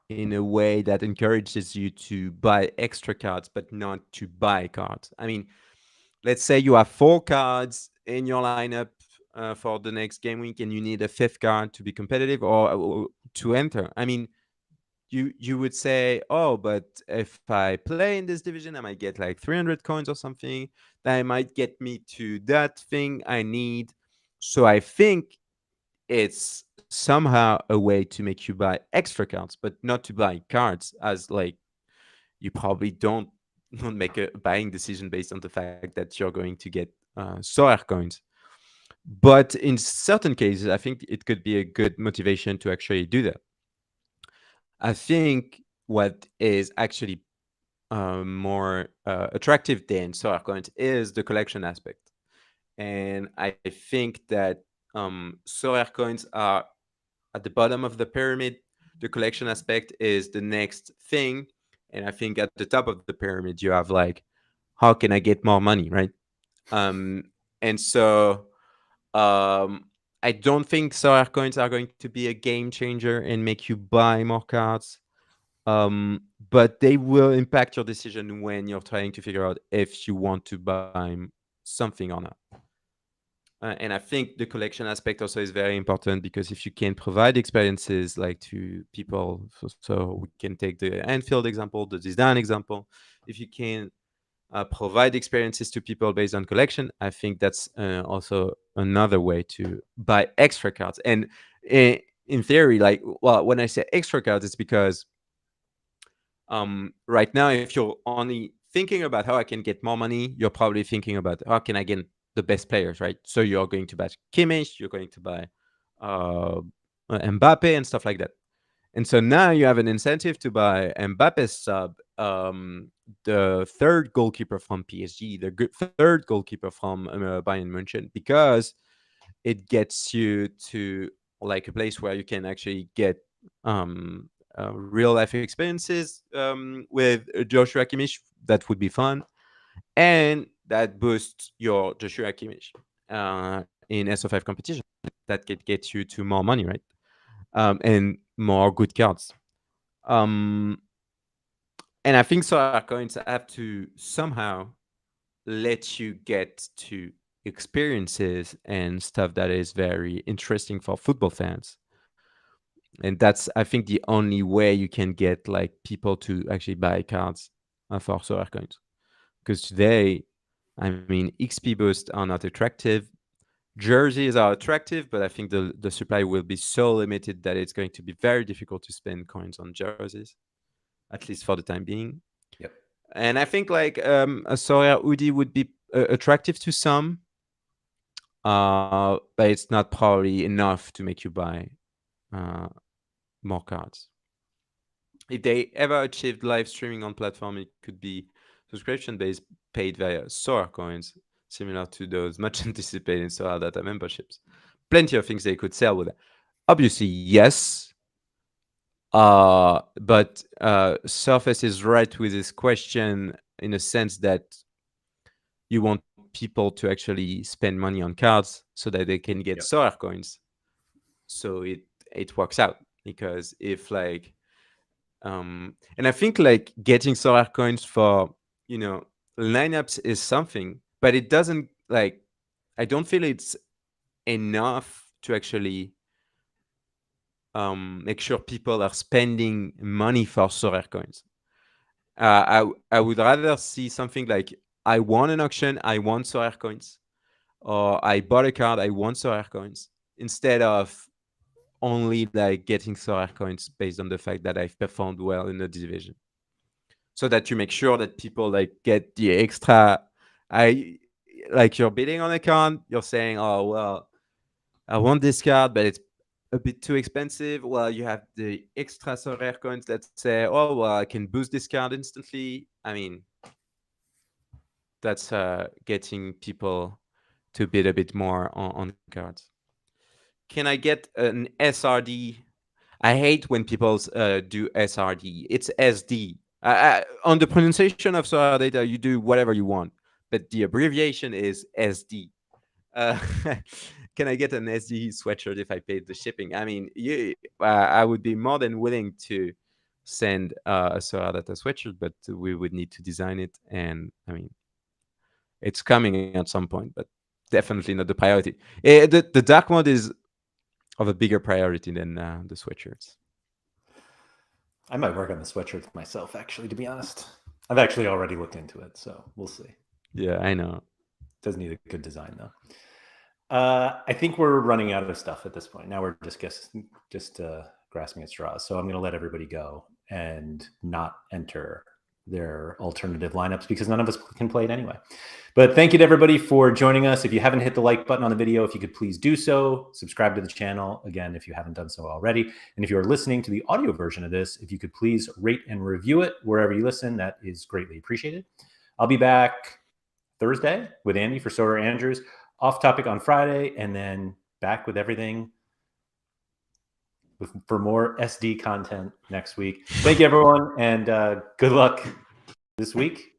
in a way that encourages you to buy extra cards, but not to buy cards. I mean, let's say you have 4 cards in your lineup for the next game week, and you need a 5th card to be competitive or to enter. I mean, you would say, oh, but if I play in this division, I might get like 300 coins or something. That might get me to that thing I need. So I think it's somehow a way to make you buy extra cards, but not to buy cards, as like you probably don't make a buying decision based on the fact that you're going to get Sorare coins. But in certain cases, I think it could be a good motivation to actually do that. I think what is actually more attractive than Sorare coins is the collection aspect. And I think that Sorare coins are at the bottom of the pyramid. The collection aspect is the next thing. And I think at the top of the pyramid, you have like, how can I get more money, right? And so I don't think Sorare coins are going to be a game changer and make you buy more cards. But they will impact your decision when you're trying to figure out if you want to buy something or not. And I think the collection aspect also is very important, because if you can provide experiences like to people, so we can take the Anfield example, the Zidane example. If you can provide experiences to people based on collection, I think that's also another way to buy extra cards. And in theory, like, well, when I say extra cards, it's because right now, if you're only thinking about how I can get more money, you're probably thinking about how can I get the best players, right? So you're going to buy Kimmich, you're going to buy Mbappe and stuff like that. And so now you have an incentive to buy Mbappe's sub the third goalkeeper from PSG, the third goalkeeper from Bayern München, because it gets you to like a place where you can actually get real life experiences with Joshua Kimmich. That would be fun, and that boosts your Joshua Kimmich in SO5 competition. That could get you to more money, right? And more good cards. And I think Sorare coins have to somehow let you get to experiences and stuff that is very interesting for football fans. And that's, I think, the only way you can get like people to actually buy cards for Sorare coins. Because today, I mean, XP boosts are not attractive. Jerseys are attractive, but I think the supply will be so limited that it's going to be very difficult to spend coins on jerseys, at least for the time being. Yep. And I think like a Sorare hoodie would be attractive to some, but it's not probably enough to make you buy more cards. If they ever achieved live streaming on platform, it could be subscription-based, paid via Sorare coins, similar to those much anticipated SorareData memberships. Plenty of things they could sell with that. Obviously, yes. But Surface is right with this question in a sense that you want people to actually spend money on cards so that they can get Sorare coins. So it works out, because if like and I think like getting Sorare coins for, you know, lineups is something, but it doesn't like, I don't feel it's enough to actually make sure people are spending money for Sorare coins. I would rather see something like, I won an auction, I want Sorare coins, or I bought a card, I want Sorare coins, instead of only like getting Sorare coins based on the fact that I've performed well in the division. So that you make sure that people like get the extra. Like you're bidding on a card, you're saying, oh well, I want this card, but it's a bit too expensive. Well, you have the extra Sorare coins that say, oh well, I can boost this card instantly. I mean, that's getting people to bid a bit more on cards. Can I get an SRD? I hate when people do SRD. It's SD. On the pronunciation of SorareData, you do whatever you want, but the abbreviation is SD. Can I get an SD sweatshirt if I paid the shipping? I mean, I would be more than willing to send a SorareData sweatshirt, but we would need to design it. And I mean, it's coming at some point, but definitely not the priority. The dark mode is of a bigger priority than the sweatshirts. I might work on the sweatshirts myself, actually, to be honest. I've actually already looked into it, so we'll see. Yeah, I know. Does need a good design, though. I think we're running out of stuff at this point. Now we're just grasping at straws. So I'm going to let everybody go and not enter their alternative lineups because none of us can play it anyway. But thank you to everybody for joining us. If you haven't hit the like button on the video, if you could please do so. Subscribe to the channel, again, if you haven't done so already. And if you are listening to the audio version of this, if you could please rate and review it wherever you listen, that is greatly appreciated. I'll be back Thursday with Andy for Sorare Andrews, off topic on Friday, and then back with everything for more SD content next week. Thank you, everyone, and good luck this week.